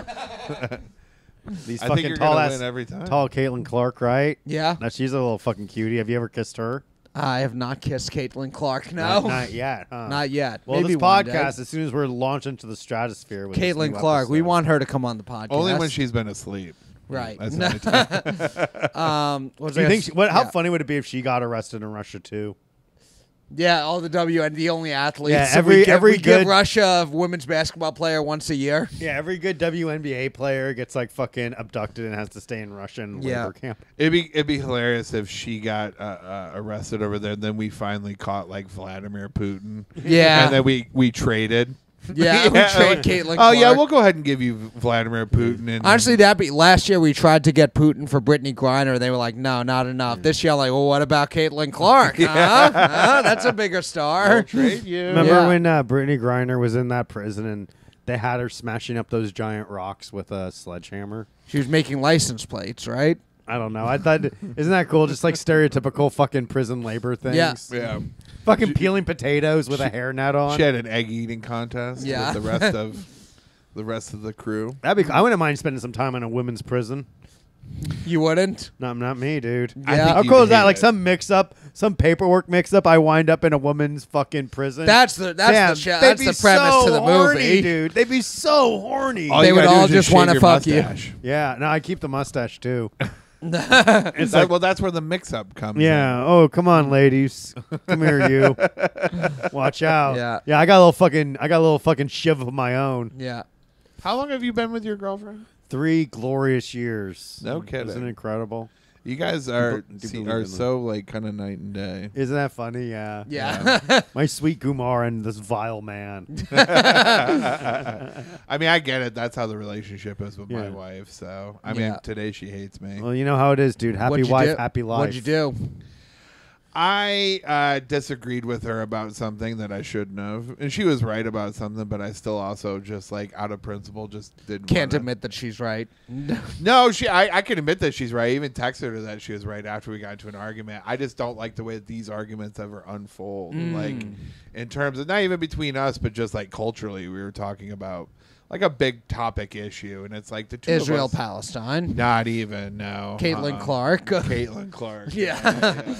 These fucking tall Caitlin Clark, right? Yeah. Now she's a little fucking cutie. Have you ever kissed her? I have not kissed Caitlin Clark. No, not yet. Huh? Not yet. Well, maybe this podcast, as soon as we're launched into the stratosphere with Caitlin Clark, we want her to come on the podcast. Only when she's been asleep. Right. Do you think? How funny would it be if she got arrested in Russia too? Yeah, all the the only athletes. Yeah, we give Russia a women's basketball player once a year. Yeah, every good WNBA player gets like fucking abducted and has to stay in Russian labor camp. It'd be hilarious if she got arrested over there. And then we finally caught like Vladimir Putin. Yeah, and then we traded. Yeah, we trade Caitlin Clark. Oh, yeah, we'll go ahead and give you Vladimir Putin. And honestly, last year we tried to get Putin for Brittany Griner. They were like, no, not enough. This year, like, well, what about Caitlin Clark? That's a bigger star. We'll trade you. Remember when Brittany Griner was in that prison and they had her smashing up those giant rocks with a sledgehammer? She was making license plates, right? I don't know. I thought, isn't that cool? Just like stereotypical fucking prison labor things. Yeah. Fucking peeling potatoes with a hairnet on. She had an egg eating contest with the rest of the crew. I wouldn't mind spending some time in a women's prison. You wouldn't? Not me, dude. Yeah. How cool is that? Like some mix-up, some paperwork mix-up. I wind up in a woman's fucking prison. That's the premise to the horny, dude. They'd be so horny. They would all just want to fuck you. Yeah. No, I keep the mustache too. It's like, well, that's where the mix-up comes. Yeah. In. Oh, come on, ladies. Come here, you. Watch out. Yeah. Yeah. I got a little fucking shiv of my own. Yeah. How long have you been with your girlfriend? 3 glorious years. No kidding. Isn't it incredible? You guys are so like kind of night and day. Isn't that funny? Yeah. Yeah. My sweet Kumar and this vile man. I mean, I get it. That's how the relationship is with my wife. So, I mean, today she hates me. Well, you know how it is, dude. Happy wife, happy life. What'd you do? I disagreed with her about something that I shouldn't have, and she was right about something, but I still also just like out of principle just can't admit that she's right. No, I can admit that she's right. I even texted her that she was right after we got into an argument. I just don't like the way that these arguments ever unfold. Like in terms of not even between us, but just like culturally, we were talking about like a big topic issue, and it's like the two Israel of us, Palestine. Not even Caitlin Clark. Caitlin Clark. Yeah.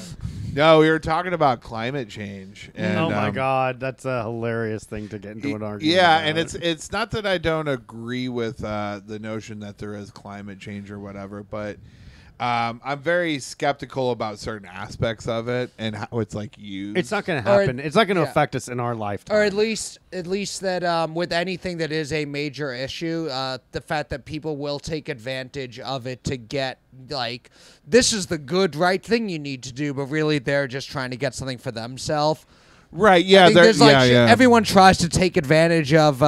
No, we were talking about climate change. And, oh my God, that's a hilarious thing to get into an argument. Yeah, about. and it's not that I don't agree with the notion that there is climate change or whatever, but I'm very skeptical about certain aspects of it and how it's like used. It's not going to happen. It's not going to affect us in our lifetime. Or at least that with anything that is a major issue, the fact that people will take advantage of it to get like this is the good right thing you need to do, but really they're just trying to get something for themselves. Right? Yeah. Everyone tries to take advantage of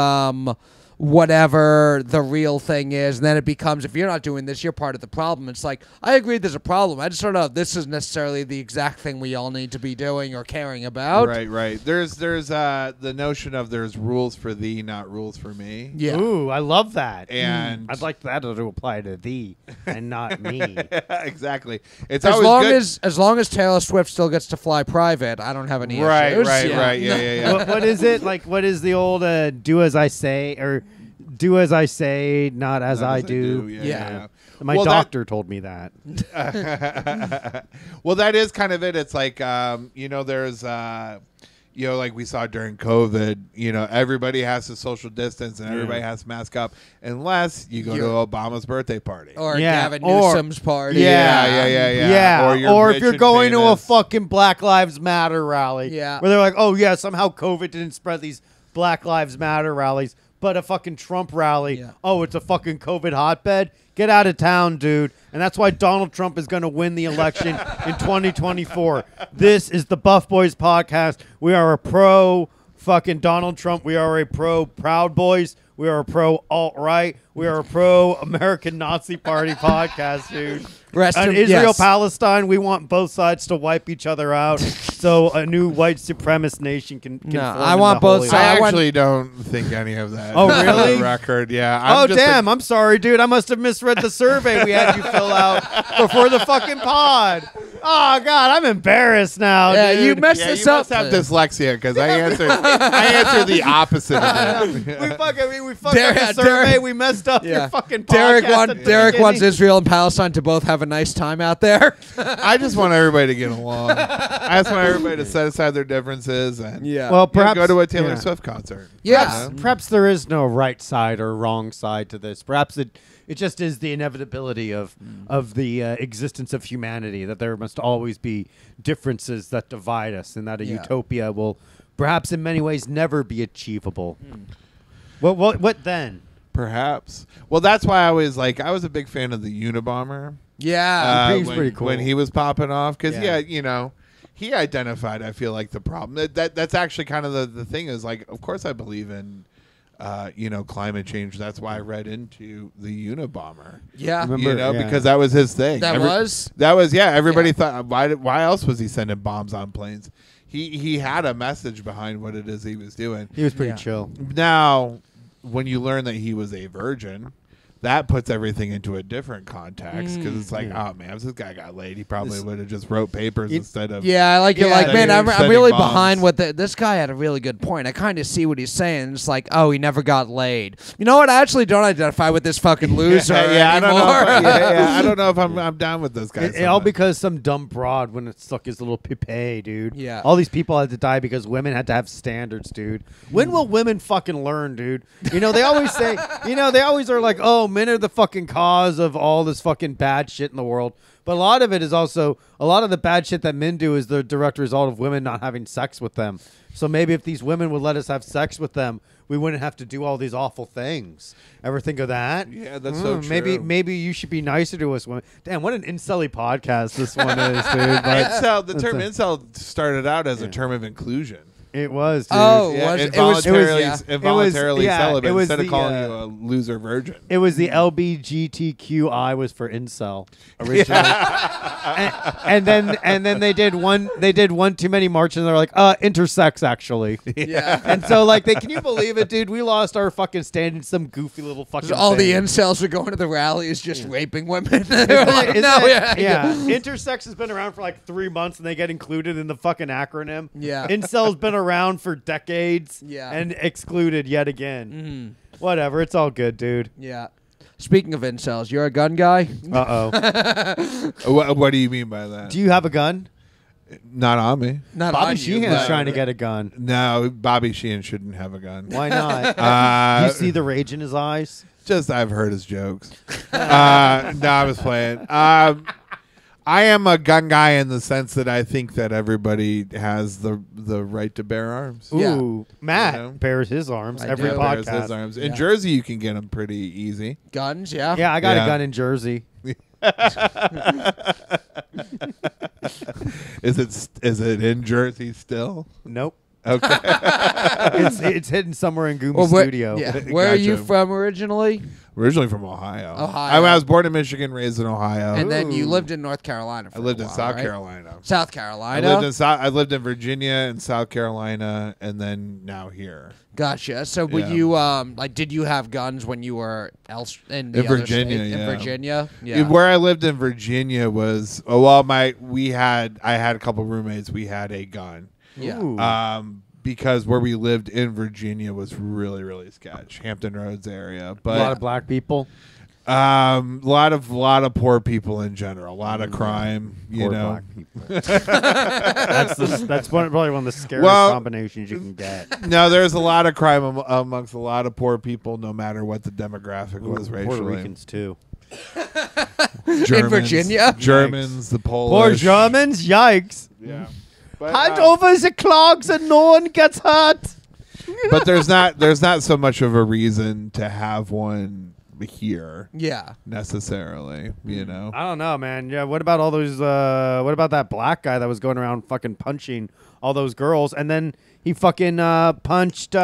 whatever the real thing is, and then it becomes, if you're not doing this, you're part of the problem. It's like, I agree there's a problem. I just don't know if this is necessarily the exact thing we all need to be doing or caring about. Right. There's the notion of there's rules for thee, not rules for me. Yeah. Ooh, I love that. And I'd like that to apply to thee and not me. Exactly. It's As always long good. as long as Taylor Swift still gets to fly private, I don't have any issues. Right. Yeah. What is it? Like, what is the old do as I say, or do as I say, not as I do? Yeah. My doctor told me that. Well, that is kind of it. It's like, there's, like we saw during COVID, everybody has to social distance and everybody has to mask up unless you go to Obama's birthday party. Or Gavin Newsom's party. Yeah. Or if you're going to a fucking Black Lives Matter rally. Yeah. Where they're like, oh, yeah, somehow COVID didn't spread these Black Lives Matter rallies, but a fucking Trump rally. Yeah. Oh, it's a fucking COVID hotbed. Get out of town, dude. And that's why Donald Trump is going to win the election in 2024. This is the Buff Boys podcast. We are a pro fucking Donald Trump. We are a pro Proud Boys. We are a pro alt-right. We are a pro American Nazi Party podcast, dude. Israel-Palestine, we want both sides to wipe each other out so a new white supremacist nation can form. I want both sides. I actually don't think any of that. Oh, really? On the record, yeah. I'm sorry, dude. I must have misread the survey we had you fill out before the fucking pod. Oh, God, I'm embarrassed now, Yeah, dude. you messed this you up. must have dyslexia because I answered the opposite of that. We fucked up the survey. We messed up your fucking podcast. Derek wants Israel and Palestine to both have a nice time out there. I just want everybody to get along. I just want everybody to set aside their differences and Well, perhaps go to a Taylor Swift concert. Perhaps there is no right side or wrong side to this. Perhaps it just is the inevitability of the existence of humanity, that there must always be differences that divide us, and that a utopia will perhaps in many ways never be achievable. What then? Perhaps. Well, that's why I was a big fan of the Unabomber. Yeah. He's pretty cool. When he was popping off, because he identified, I feel like, the problem. That's actually kind of the thing is, like, of course I believe in climate change. That's why I read into the Unabomber. Yeah. Because that was his thing. Everybody thought, why else was he sending bombs on planes? He had a message behind what it is he was doing. He was pretty chill. Now, when you learn that he was a virgin, that puts everything into a different context, because it's like, oh man, if this guy got laid, he probably would have just wrote papers instead of. Yeah, man, I'm really bombs. behind what this guy had a really good point. I kind of see what he's saying. It's like, oh, he never got laid. You know what? I actually don't identify with this fucking loser anymore. I don't know if I'm down with this guy. All because some dumb broad when it stuck his little pipe, dude. Yeah. All these people had to die because women had to have standards, dude. When will women fucking learn, dude? They always say, they always are like, oh, men are the fucking cause of all this fucking bad shit in the world. But a lot of it is also, a lot of the bad shit that men do is the direct result of women not having sex with them. So maybe if these women would let us have sex with them, we wouldn't have to do all these awful things. Ever think of that? Yeah, that's so true. Maybe you should be nicer to us women. Damn, what an incel-y podcast this one is, dude. The term incel started out as a term of inclusion. It was, dude. Oh, involuntarily celibate was instead of the, calling you a loser virgin. It was the LBGTQI was for incel originally, and then they did one too many marches, and they're like, intersex actually. Yeah. And so like, can you believe it, dude? We lost our fucking stand in some goofy little fucking. All thing. the incels are going to the rallies just raping women. Intersex has been around for like 3 months, and they get included in the fucking acronym. Yeah. Incel's been around for decades. Yeah. And excluded yet again. Whatever. It's all good, dude. Yeah. Speaking of incels, you're a gun guy? Uh-oh. What do you mean by that? Do you have a gun? Not on me. Not Bobby on Sheehan's you. trying to get a gun. No, Bobby Sheehan shouldn't have a gun. Why not? Do you see the rage in his eyes? Just I've heard his jokes. No, I was playing. I am a gun guy in the sense that I think that everybody has the right to bear arms. Ooh, Matt bears his arms every podcast. Bears his arms. In Jersey, you can get them pretty easy. Guns, yeah. Yeah, I got a gun in Jersey. Is it in Jersey still? Nope. Okay. It's hidden somewhere in Goom's studio. Yeah. Where are you Gotcha. from originally? Originally from Ohio. Ohio. I was born in Michigan, raised in Ohio. And then you lived in North Carolina for I lived a in while, South right? Carolina. South Carolina. I lived in Virginia and South Carolina, and then now here. Gotcha. So were Yeah. you did you have guns when you were in the In other Virginia, state? yeah. In Virginia? Yeah. Where I lived in Virginia was I had a couple roommates. We had a gun. Yeah. Ooh. Because where we lived in Virginia was really, really sketch, Hampton Roads area. But a lot of black people. a lot of poor people in general, a lot of crime. You Poor know, black people. that's probably one of the scariest combinations you can get. no, there's a lot of crime amongst a lot of poor people, no matter what the demographic was Puerto racially. Ricans too. Germans, In Virginia? Germans, the Poor Polish. Germans, yikes! Yeah. But, Hand over the clogs and no one gets hurt. but there's not so much of a reason to have one here Yeah. necessarily, you know. I don't know, man. Yeah, what about all those? What about that black guy that was going around fucking punching all those girls, and then he fucking punched Steve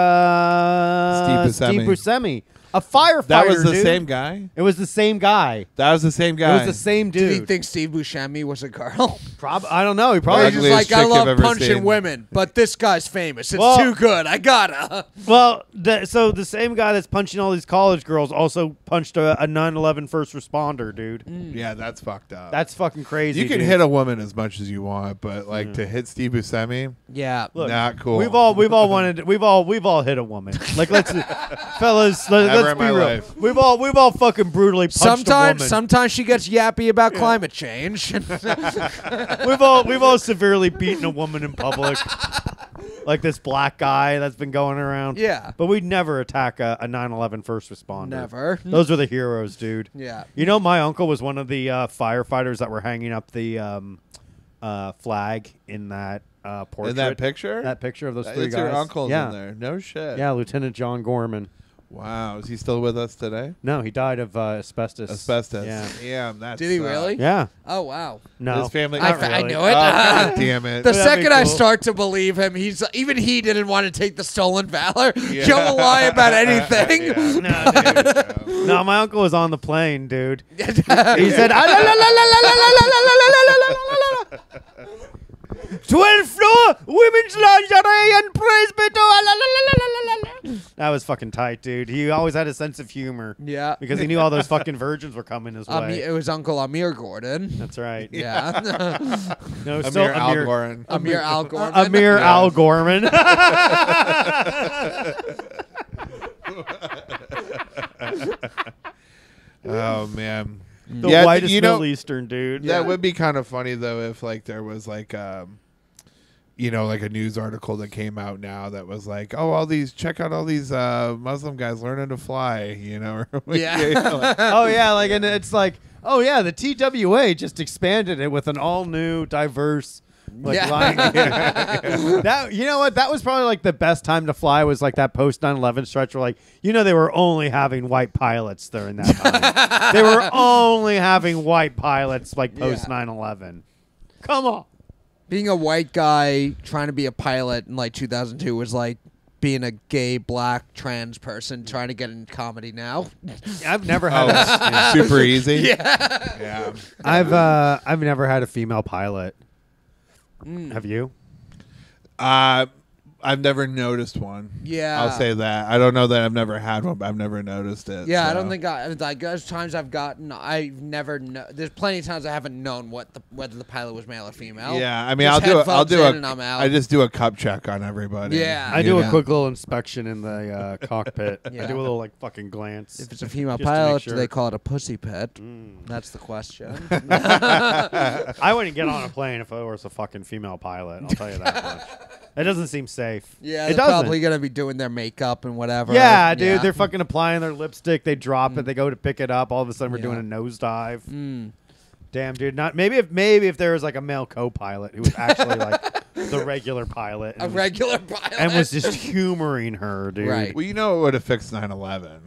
Buscemi, a firefighter. That was the dude. same guy. It was the same guy. That was the same It guy. was the same Did dude. he think Steve Buscemi was a girl? I don't know. He probably He's just Ugliest like, chick I I've love ever punching seen. women, but this guy's famous. It's Well- too good. I gotta. Well, so the same guy that's punching all these college girls also punched a 9/11 first responder, dude. Yeah, that's fucked up. That's fucking crazy. you can dude. hit a woman as much as you want, but like to hit Steve Buscemi, Yeah. Look, not cool. We've all hit a woman. Like fellas, let's Never be in my real. life. We've all fucking brutally punched a woman. Sometimes she gets yappy about climate change. we've all severely beaten a woman in public. Like this black guy that's been going around. Yeah. But we'd never attack a 9/11 first responder. Never. Those are the heroes, dude. Yeah. You know, my uncle was one of the firefighters that were hanging up the flag in that portrait. in that picture. That picture of those three It's guys. your uncle's yeah. in there. No shit. Yeah, Lieutenant John Gorman. Wow. Is he still with us today? No, he died of asbestos. Asbestos. Yeah. Damn. That Did he sucks. really? Yeah. Oh wow. No. His family. Not I really. knew it. Oh, God damn it. The That'd be second I cool. start to believe him, even he didn't want to take the stolen valor. Yeah. Joe will lie about anything. Yeah. No, dude. No, my uncle was on the plane, dude. He Yeah. said, 12th floor, women's lingerie and praise be to Allah. That was fucking tight, dude. He always had a sense of humor. Yeah. Because he knew all those fucking virgins were coming his way. It was Uncle Amir Gordon. That's right. Yeah. No, still Amir Al Goran. Amir Al Gorman. Amir Yeah. Al Gorman. Oh man. The Yeah, whitest you know- Middle Eastern dude. That would be kind of funny though if like there was like like a news article that came out now that was like, oh, check out all these Muslim guys learning to fly, you know. Yeah. like, Oh yeah, like, and it's like, oh yeah, the TWA just expanded it with an all new, diverse, like, Yeah. line. That, you know what? That was probably like the best time to fly was like that post 9/11 stretch where like, you know, they were only having white pilots during that time. They were only having white pilots like post 9/11. Come on. Being a white guy trying to be a pilot in like 2002 was like being a gay, black, trans person trying to get in comedy now. I've never had. super easy. Yeah. Yeah. I've never had a female pilot. Have you? I've never noticed one. Yeah. I'll say that. I don't know that I've never had one, but I've never noticed it. Yeah, I so. don't think like there's times I've gotten. I've never. There's plenty of times I haven't known whether the pilot was male or female. Yeah, I mean, Just I'll headphones do in and I'm out. I just do a cup check on everybody. Yeah. I you do a know? quick little inspection in the cockpit. Yeah. I do a little like fucking glance. If it's a female Just to make pilot, sure. do they call it a pussy pet? That's the question. I wouldn't get on a plane if it was a fucking female pilot. I'll tell you that much. It doesn't seem safe. Yeah, it they're doesn't. probably gonna be doing their makeup and whatever. Yeah, dude, they're fucking applying their lipstick. They drop it. They go to pick it up. All of a sudden, we're Yeah. doing a nosedive. Mm. Damn, dude. Not maybe if there was like a male co-pilot who was actually like the regular pilot, A and, regular pilot. and was just humoring her, dude. Right. Well, you know what would have fixed 9/11?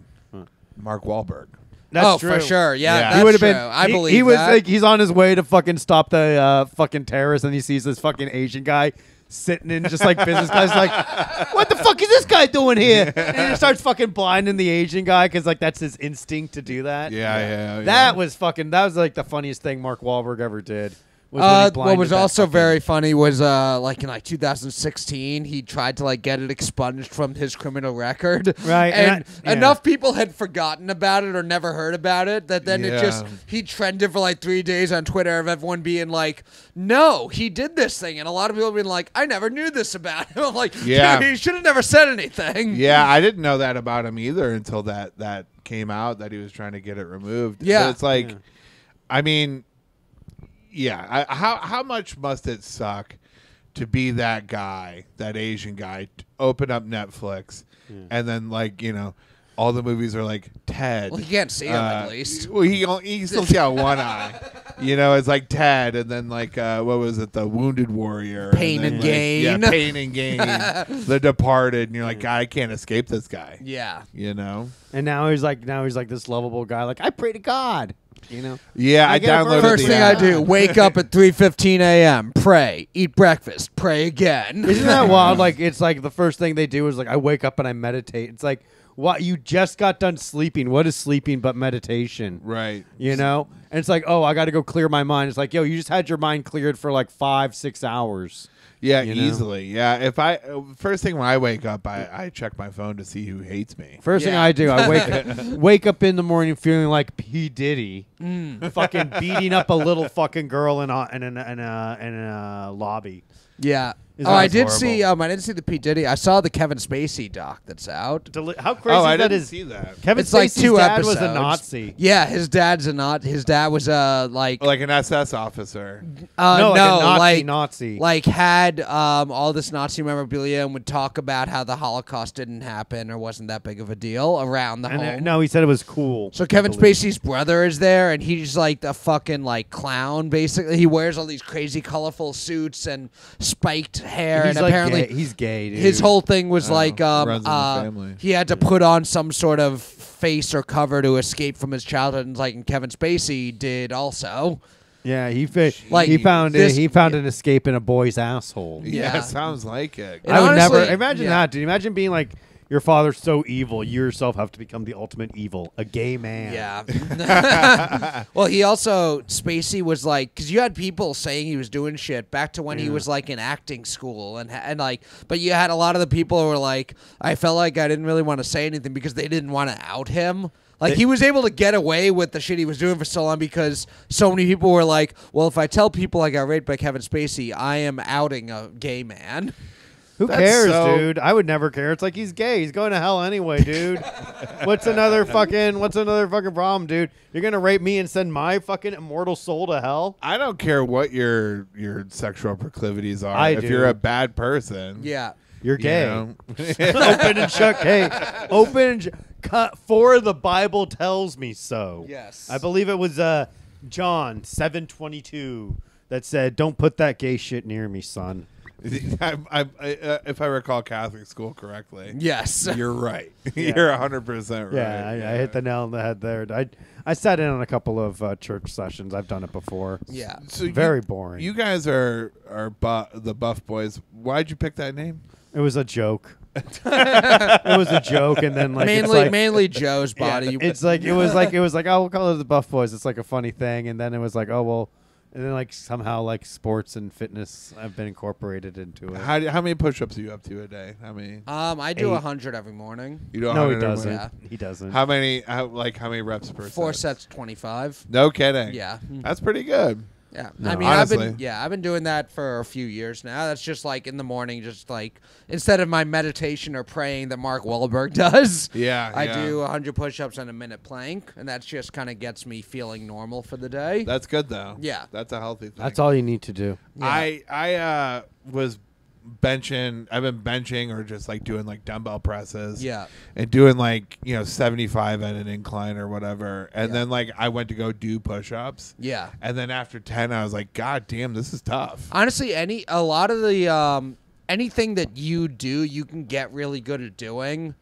Mark Wahlberg. That's for true. sure. Yeah, Yeah. that's He would have true. been. I he, believe he was that. like he's on his way to fucking stop the fucking terrorists, and he sees this fucking Asian guy sitting in just like business class, like, what the fuck is this guy doing here? And he starts fucking blinding the Asian guy because like that's his instinct to do that. Yeah. That was like the funniest thing Mark Wahlberg ever did. What was also very funny was like in like 2016 he tried to like get it expunged from his criminal record, right? And enough people had forgotten about it or never heard about it that then he trended for like 3 days on Twitter of everyone being like, no, he did this thing, and a lot of people being like, I never knew this about him. I'm like, dude, he should have never said anything. Yeah, I didn't know that about him either until that came out that he was trying to get it removed. Yeah, but it's like, I mean. Yeah, how much must it suck to be that guy, that Asian guy, open up Netflix, and then like all the movies are like Ted. Well, you can't see him at least. Well, he still see out one eye. It's like Ted, and then like what was it, The Wounded Warrior, Pain and Gain. Yeah, Pain and Gain, The Departed, and you're like, God, I can't escape this guy. Yeah, And now he's like this lovable guy. Like, I pray to God. Yeah, I downloaded first thing I do, wake up at 3:15 a.m., pray, eat breakfast, pray again. Isn't that wild? Like, it's like the first thing they do is like, I wake up and I meditate. It's like, what? You just got done sleeping. What is sleeping but meditation? Right. And it's like, oh, I got to go clear my mind. It's like, yo, you just had your mind cleared for like 5-6 hours. Yeah, easily. Yeah, if first thing when I wake up, I check my phone to see who hates me. First thing I do, I wake up in the morning feeling like P. Diddy, fucking beating up a little fucking girl in a lobby. Yeah. I didn't see the P. Diddy. I saw the Kevin Spacey doc that's out. How crazy I that didn't is! see that. Kevin It's like Spacey's 2 dad episodes. was a Nazi. Yeah, his dad's a Nazi. His dad was like an SS officer. Nazi. Like had all this Nazi memorabilia and would talk about how the Holocaust didn't happen or wasn't that big of a deal around the home. No, he said it was cool. So Kevin Spacey's brother is there, and he's like the fucking like clown. Basically, he wears all these crazy, colorful suits and spiked hair, He's and like apparently he's gay. Dude. his whole thing was runs in the family. he had to put on some sort of face or cover to escape from his childhood, and Kevin Spacey did also. Yeah, he found an escape in a boy's asshole. Yeah, sounds like it. I would never imagine that, dude. Imagine being like, your father's so evil, you yourself have to become the ultimate evil, a gay man. Yeah. Well, Spacey was like, because you had people saying he was doing shit back to when he was like in acting school, and like, but you had a lot of the people who were like, I felt like I didn't really want to say anything because they didn't want to out him. Like, he was able to get away with the shit he was doing for so long because so many people were like, well, if I tell people I got raped by Kevin Spacey, I am outing a gay man. Who cares, dude? I would never care. It's like he's gay. He's going to hell anyway, dude. What's another fucking problem, dude? You're gonna rape me and send my fucking immortal soul to hell? I don't care what your sexual proclivities are. If you're a bad person, you're gay. Open and shut. Hey, open and cut. For the Bible tells me so. Yes, I believe it was John 7:22 that said, "Don't put that gay shit near me, son." If I recall Catholic school correctly, yes, you're right. You're 100% right. Yeah, I hit the nail on the head there. I sat in on a couple of church sessions. I've done it before. Yeah, so very boring. You guys are the Buff Boys. Why'd you pick that name? It was a joke. It was a joke, and then like mainly Joe's body. It's like it was like oh, we'll call it the Buff Boys. It's like a funny thing, and then it was like, oh well. And then, like, somehow, like, sports and fitness have been incorporated into it. How many push-ups are you up to a day? How many? I do 100 every morning. You do 100 No, he doesn't. Yeah. He doesn't. How many reps per set? 4 sets, 25. No kidding. Yeah. That's pretty good. Yeah, No, I mean, honestly. I've been doing that for a few years now. That's just like in the morning, just like instead of my meditation or praying that Mark Wahlberg does. I do 100 push-ups and a minute plank, and that just kind of gets me feeling normal for the day. That's good though. Yeah, that's a healthy thing. That's all you need to do. Yeah. I was benching. I've been benching or just like doing like dumbbell presses. Yeah, and doing like 75 at an incline or whatever. And then like I went to go do push-ups. Yeah, and then after 10, I was like, God damn, this is tough. Honestly, a lot of the anything that you do, you can get really good at doing.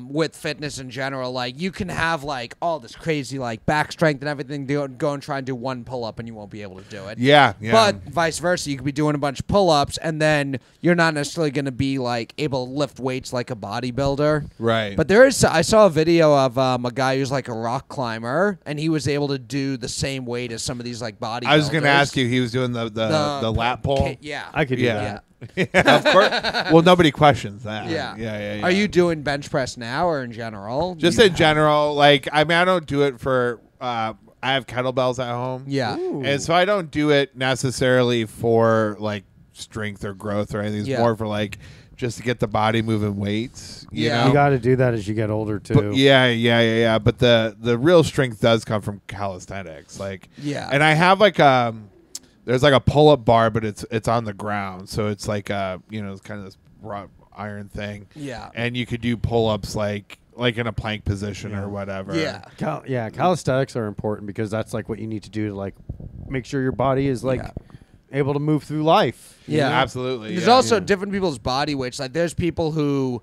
with fitness in general. Like, you can have, like, all this crazy, like, back strength and everything. Go and try and do one pull-up, and you won't be able to do it. Yeah. But vice versa, you could be doing a bunch of pull-ups, and then you're not necessarily going to be, like, able to lift weights like a bodybuilder. Right. But I saw a video of a guy who's, like, a rock climber, and he was able to do the same weight as some of these, like, bodybuilders. I was going to ask you, he was doing the lat pull? Yeah. I could do that. Yeah, of course. Well, nobody questions that. Yeah. Are you doing bench press now or in general? Just in general. Like, I mean, I don't do it for. I have kettlebells at home. Yeah. Ooh. And so I don't do it necessarily for like strength or growth or anything. It's more for like just to get the body moving weights. You know? You got to do that as you get older too. But yeah. But the real strength does come from calisthenics. Like, and I have like there's like a pull-up bar, but it's on the ground, so it's like it's kind of this wrought iron thing. Yeah. And you could do pull-ups like in a plank position or whatever. Yeah. Calisthenics are important because that's like what you need to do to like make sure your body is like able to move through life. Yeah, absolutely. There's also different people's body weights. Like, there's people who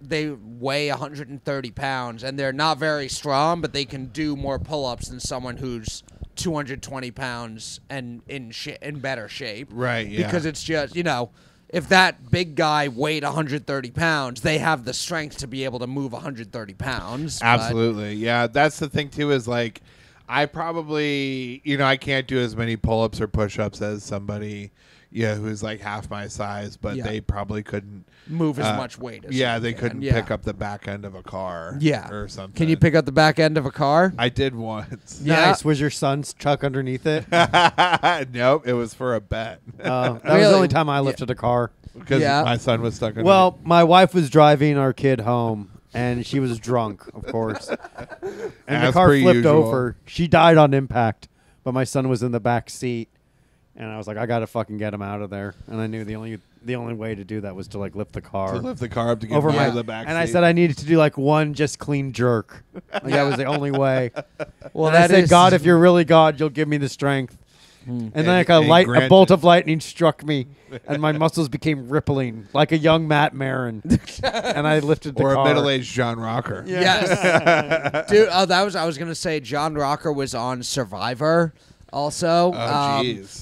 they weigh 130 pounds and they're not very strong, but they can do more pull-ups than someone who's 220 pounds and in better shape. Right, yeah. Because it's just, if that big guy weighed 130 pounds, they have the strength to be able to move 130 pounds. Absolutely. Yeah, that's the thing, too, is like I probably, I can't do as many pull-ups or push-ups as somebody, who's like half my size, but they probably couldn't move as much weight as they couldn't pick up the back end of a car or something. Can you pick up the back end of a car? I did once. Nice. Was your son's truck underneath it? Nope, it was for a bet. That was the only time I lifted a car. Because my son was stuck in Well, my wife was driving our kid home, and she was drunk, of course. And the car flipped over. She died on impact, but my son was in the back seat. And I was like, I got to fucking get him out of there. And I knew the only way to do that was to like lift the car. To lift the car up to get him out of the back seat. And I said I needed to do like one just clean jerk. Like, that was the only way. Well, and I said, God, if you're really God, you'll give me the strength. And then like a bolt of lightning struck me, and my muscles became rippling like a young Matt Maran. And I lifted the car. Or a middle-aged John Rocker. Yes. Dude, I was going to say John Rocker was on Survivor. Also,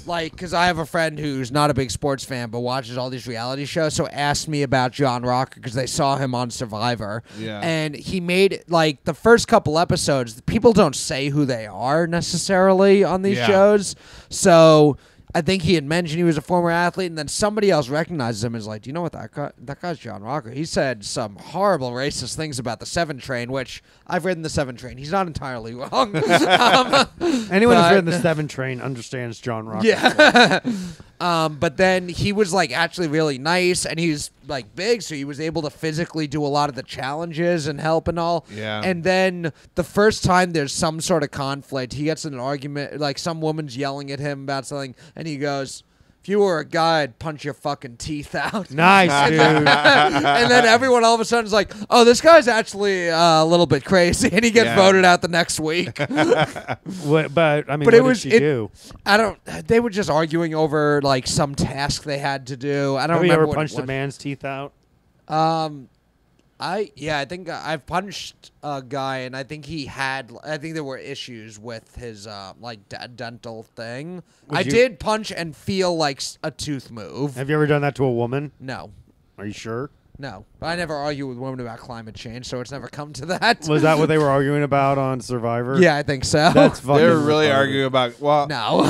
like, because I have a friend who's not a big sports fan but watches all these reality shows, so asked me about John Rocker because they saw him on Survivor. Yeah. And he made, like, the first couple episodes, people don't say who they are necessarily on these shows. So I think he had mentioned he was a former athlete, and then somebody else recognizes him and is like, do you know what that guy's John Rocker? He said some horrible racist things about the 7 Train, which I've ridden the 7 Train. He's not entirely wrong. Anyone who's ridden the 7 Train understands John Rocker. Yeah. But then he was like actually really nice, and he's like big, so he was able to physically do a lot of the challenges and help and all. Yeah. And then the first time there's some sort of conflict, he gets in an argument, like some woman's yelling at him about something, and he goes, if you were a guy, I'd punch your fucking teeth out. Nice, dude. And then everyone all of a sudden is like, oh, this guy's actually a little bit crazy, and he gets voted out the next week. But I mean, what did she do? They were just arguing over like some task they had to do. I don't Have remember. you ever what punched a man's teeth out? I think I've punched a guy, and I think there were issues with his dental thing. Did punch and feel like a tooth move. Have you ever done that to a woman? No. Are you sure? No. I never argue with women about climate change, so it's never come to that. Was that what they were arguing about on Survivor? Yeah, I think so. That's fucking They were really retarded. arguing about, well... No. No,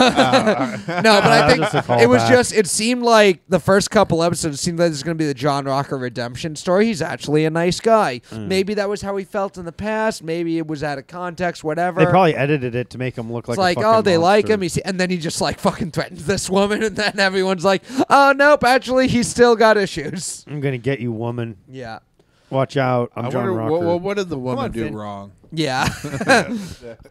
but I think it was just, it seemed like the first couple episodes, it seemed like this is going to be the John Rocker redemption story. He's actually a nice guy. Maybe that was how he felt in the past. Maybe it was out of context, whatever. They probably edited it to make him look like it's like, a fucking oh, they monster. like him. And then he just like fucking threatens this woman, and then everyone's like, oh, nope, actually, he's still got issues. I'm going to get you, woman. Yeah. Watch out. I'm I John wonder, Rocker. what did the woman do wrong? Yeah.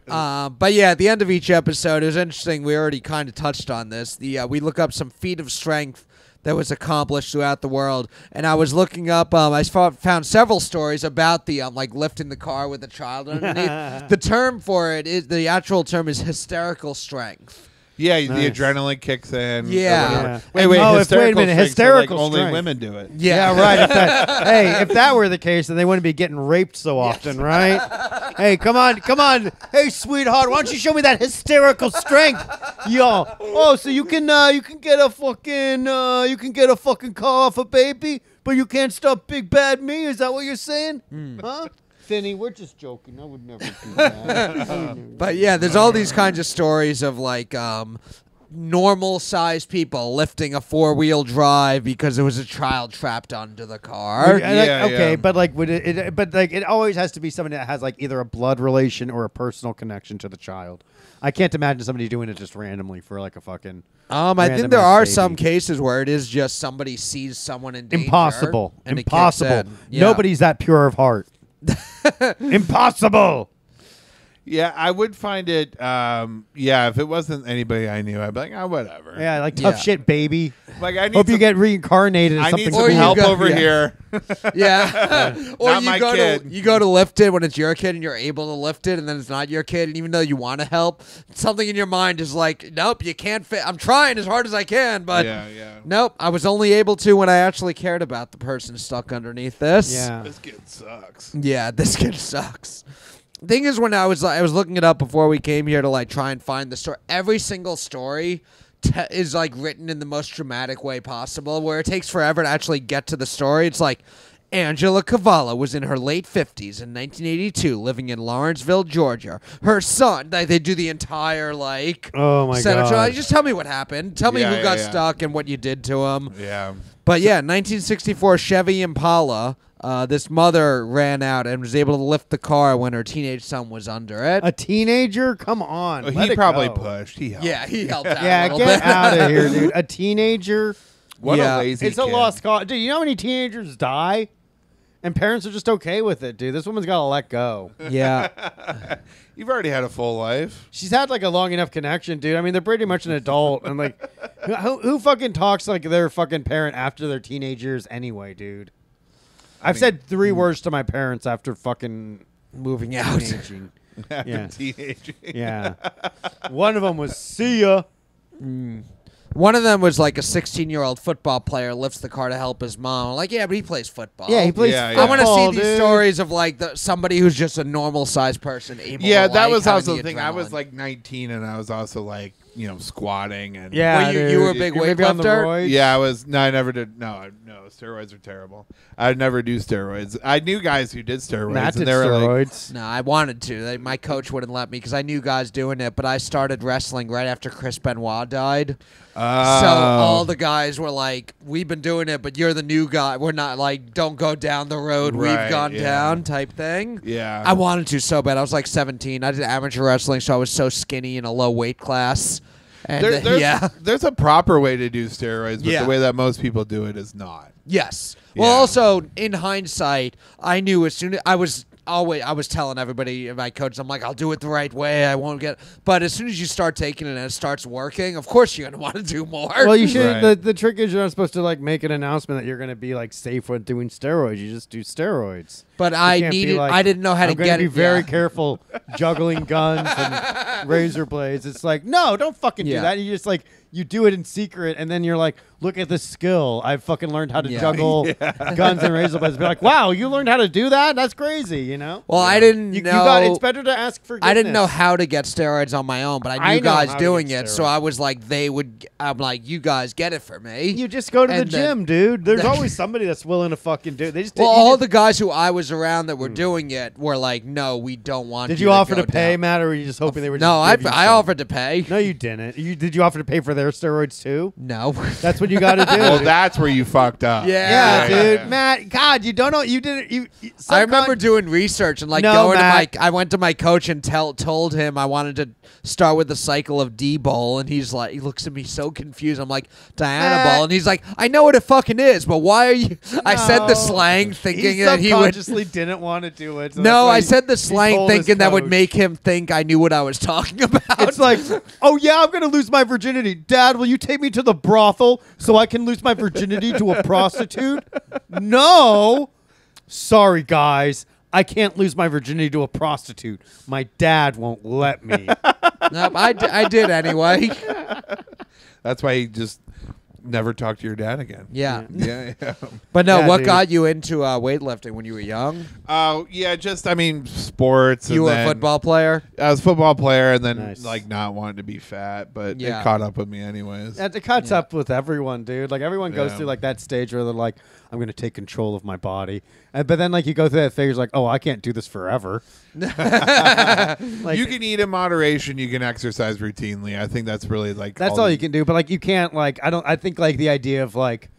But yeah, at the end of each episode, it was interesting. We already kind of touched on this. We look up some feat of strength that was accomplished throughout the world. And I was looking up, I found several stories about the like lifting the car with a child underneath. The term for it is, the actual term is hysterical strength. Yeah, Nice. the adrenaline kicks in. Yeah. Wait, wait a minute, hysterical only strength. women do it. Yeah, right. If that were the case, then they wouldn't be getting raped so often, right? Hey, come on. Hey, sweetheart, why don't you show me that hysterical strength, yo? Oh, so you can get a fucking car off a baby, but you can't stop Big Bad Me? Is that what you're saying? Huh? Finny, we're just joking. I would never do that. But yeah, there's all these kinds of stories of like normal sized people lifting a 4-wheel drive because there was a child trapped under the car. Okay, but like, it always has to be somebody that has like either a blood relation or a personal connection to the child. I can't imagine somebody doing it just randomly for like a fucking. I think there are some cases where it is just somebody sees someone in danger. Impossible. And Impossible. Yeah. Nobody's that pure of heart. Impossible. Yeah, I would find it. If it wasn't anybody I knew, I'd be like, whatever. Yeah, like tough shit, baby. Like I need Hope you get reincarnated as I something. need some help over yeah. here. Yeah. Or Not my kid. you go to lift it when it's your kid and you're able to lift it, and then it's not your kid, and even though you want to help, something in your mind is like, nope, you can't fit. I'm trying as hard as I can, but nope, I was only able to when I actually cared about the person stuck underneath this. Yeah. This kid sucks. Yeah, this kid sucks. Thing is, when I was looking it up before we came here to like try and find the story, every single story is like written in the most dramatic way possible, where it takes forever to actually get to the story. It's like Angela Cavallo was in her late 50s in 1982, living in Lawrenceville, Georgia. Her son, they do the entire like. Oh my god! god! Just tell me what happened. Tell me who got stuck and what you did to him. Yeah. But yeah, 1964 Chevy Impala. This mother ran out and was able to lift the car when her teenage son was under it. A teenager? Come on. Oh, Let he it probably go. pushed. He helped. Yeah, he helped out a Yeah, little get bit. out of here, dude. A teenager? What Yeah. a lazy It's a kid. lost cause. Dude, you know how many teenagers die? And parents are just okay with it, dude. This woman's got to let go. Yeah. You've already had a full life. She's had like a long enough connection, dude. I mean, they're pretty much an adult. And like, who fucking talks like their fucking parent after their teenage years anyway, dude? I've said 3 words to my parents after fucking Moving out. teenaging. After Yeah. teenaging. Yeah. One of them was see ya. One of them was like a 16-year-old football player lifts the car to help his mom. I'm like, yeah, but he plays football. Yeah, he plays Yeah, football, I want to see these dude. stories of like somebody who's just a normal-sized person able Yeah, to, that like, was having also the the thing. I was adrenaline. like 19, and I was also like, squatting and Yeah, Well, you dude. were a big You're maybe on the weightlifter? roids. Yeah, I was. No, I never did. No, steroids are terrible. I'd never do steroids. I knew guys who did steroids, Matt and did they were like, steroids. No, I wanted to. My coach wouldn't let me because I knew guys doing it, but I started wrestling right after Chris Benoit died. So all the guys were like, we've been doing it, but you're the new guy. We're not like, don't go down the road Right, we've gone yeah. down type thing. Yeah. I wanted to so bad. I was like 17. I did amateur wrestling, so I was so skinny in a low weight class. And there's a proper way to do steroids, but Yeah. the way that most people do it is not. Yes. Well, Yeah. also in hindsight, I knew as soon as I was telling everybody, my coach, I'm like, I'll do it the right way. I won't get. But as soon as you start taking it and it starts working, of course you're gonna want to do more. Well, you should. Right. The trick is you're not supposed to like make an announcement that you're going to be like safe with doing steroids. You just do steroids. But You I can't be needed. like, I didn't know how I'm to gonna get be it. very yeah. careful juggling guns and razor blades. It's like, no, don't fucking do Yeah. that. You just like you do it in secret, and then you're like, look at this skill. I've fucking learned how to Yeah. juggle guns and razor blades. Be like, wow, you learned how to do that? That's crazy, you know? Well, I didn't You know. got. It's better to ask forgiveness. I didn't know how to get steroids on my own, but I I knew know guys how to doing get it, so steroids. I was like, I'm like, you guys get it for me. You just go to the And then- gym, dude. There's always somebody that's willing to fucking do it. They just Well, you all just- the guys who I was around that were doing it were like, no, we don't want. Did you you offer go to pay, down. Matt, or were you just hoping they were? No, just give you I some? offered to pay. No, you didn't. Did you offer to pay for their steroids too? No. That's what you got to do. Well, that's where you fucked up. Yeah. yeah, dude, Matt. God, you don't know. You didn't. I remember doing research and like No, going Matt. to I went to my coach and told him I wanted to start with the cycle of D-ball, and he's like, he looks at me so confused. I'm like, Diana Matt. ball, and he's like, I know what it fucking is, but why are you? I said the No. slang thinking He that he would. subconsciously didn't want to do it. So No, that's why I said the he slang told his thinking that would coach. make him think I knew what I was talking about. It's like, oh yeah, I'm gonna lose my virginity. Dad, will you take me to the brothel so I can lose my virginity to a prostitute? No. Sorry, guys. I can't lose my virginity to a prostitute. My dad won't let me. Nope, I did anyway. That's why he just never talked to your dad again. Yeah. Yeah. But no, Yeah, what dude. got you into weightlifting when you were young? Oh, yeah, just, I mean, sports. You and were then a football player? I was a football player and then, Nice. like, not wanting to be fat, but Yeah. it caught up with me anyways. It cuts up with everyone, dude. Like everyone goes Yeah. through like that stage where they're like, I'm gonna take control of my body, but then like you go through that phase like, oh, I can't do this forever. Like, You can eat in moderation. You can exercise routinely. I think that's really, like, that's all you can do. But like you can't like I think like the idea of like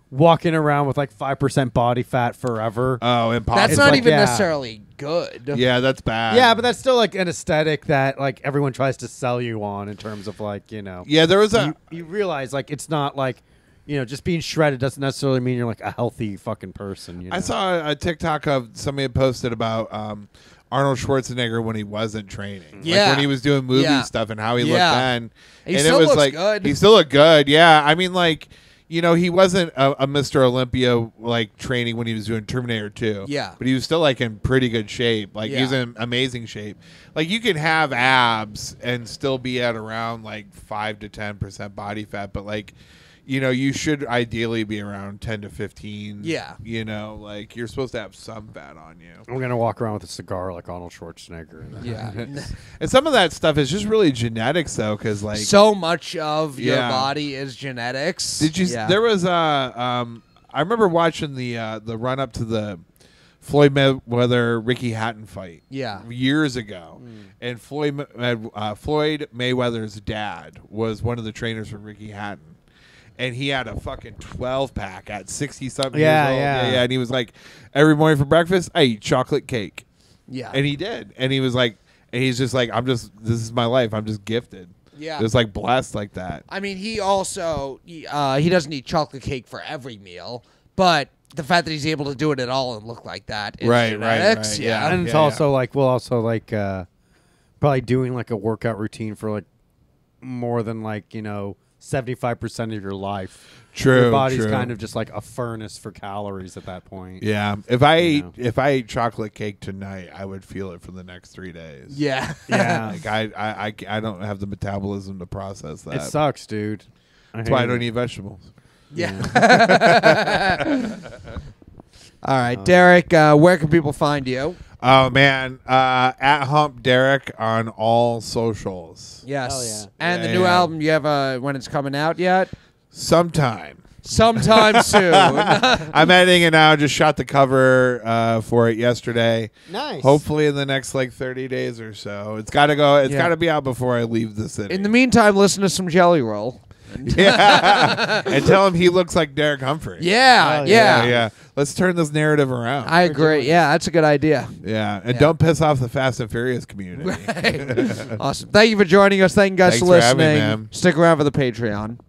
walking around with like 5% body fat forever. Oh, impossible. That's It's not like, even yeah. necessarily good. Yeah, that's bad. Yeah, but that's still like an aesthetic that like everyone tries to sell you on in terms of like, you know. Yeah, there was a... You realize like it's not like, you know, just being shredded doesn't necessarily mean you're like a healthy fucking person. You know? I saw a TikTok of somebody had posted about Arnold Schwarzenegger when he wasn't training. Yeah. Like when he was doing movie Yeah. stuff and how he Yeah. looked then. He and still it was looks like good. he still looked good. Yeah. I mean, like, you know, he wasn't a Mr. Olympia like training when he was doing Terminator 2. Yeah. But he was still like in pretty good shape. Like he was Yeah. in amazing shape. Like you can have abs and still be at around like 5 to 10% body fat, but like, you know, you should ideally be around 10 to 15. Yeah. You know, like you're supposed to have some fat on you. I'm gonna walk around with a cigar like Arnold Schwarzenegger. Yeah. And some of that stuff is just really genetics, though, because like, So much of your Yeah. body is genetics. did you? Yeah. There was I remember watching the run up to the Floyd Mayweather Ricky Hatton fight. Yeah. Years ago, and Floyd Mayweather's dad was one of the trainers for Ricky Hatton. And he had a fucking 12-pack at 60-something Yeah, years old. yeah. And he was like, every morning for breakfast, I eat chocolate cake. Yeah. And he did. And he was like, and he's just like, this is my life. I'm just gifted. Yeah. Just like blessed like that. I mean, he also he doesn't eat chocolate cake for every meal, but the fact that he's able to do it at all and look like that is Right, genetics. right, Yeah. yeah. And it's also like we'll also like probably doing like a workout routine for like more than like, you know, 75% of your life. True. Your body's true. kind of just like a furnace for calories at that point. Yeah. If I You ate chocolate cake tonight, I would feel it for the next 3 days. Yeah. Yeah. Like I don't have the metabolism to process that. It sucks, dude. That's why I don't eat vegetables. Yeah. All right, Derek, where can people find you? Oh man, at Hump Derek on all socials. Yes. Hell yeah. And Yeah, the new yeah. album, you have when it's coming out yet? Sometime. Sometime soon. I'm editing it now. Just shot the cover for it yesterday. Nice. Hopefully in the next like 30 days or so. It's got to go. It's Yeah. got to be out before I leave the city. In the meantime, listen to some Jelly Roll. yeah, and tell him he looks like Derek Humphrey. Yeah, Oh, yeah. yeah. Let's turn this narrative around. I agree. Yeah, that's a good idea. yeah, and Yeah. don't piss off the Fast and Furious community. Awesome. Thank you for joining us. Thank you guys Thanks for for having me, listening. man. Stick around for the Patreon.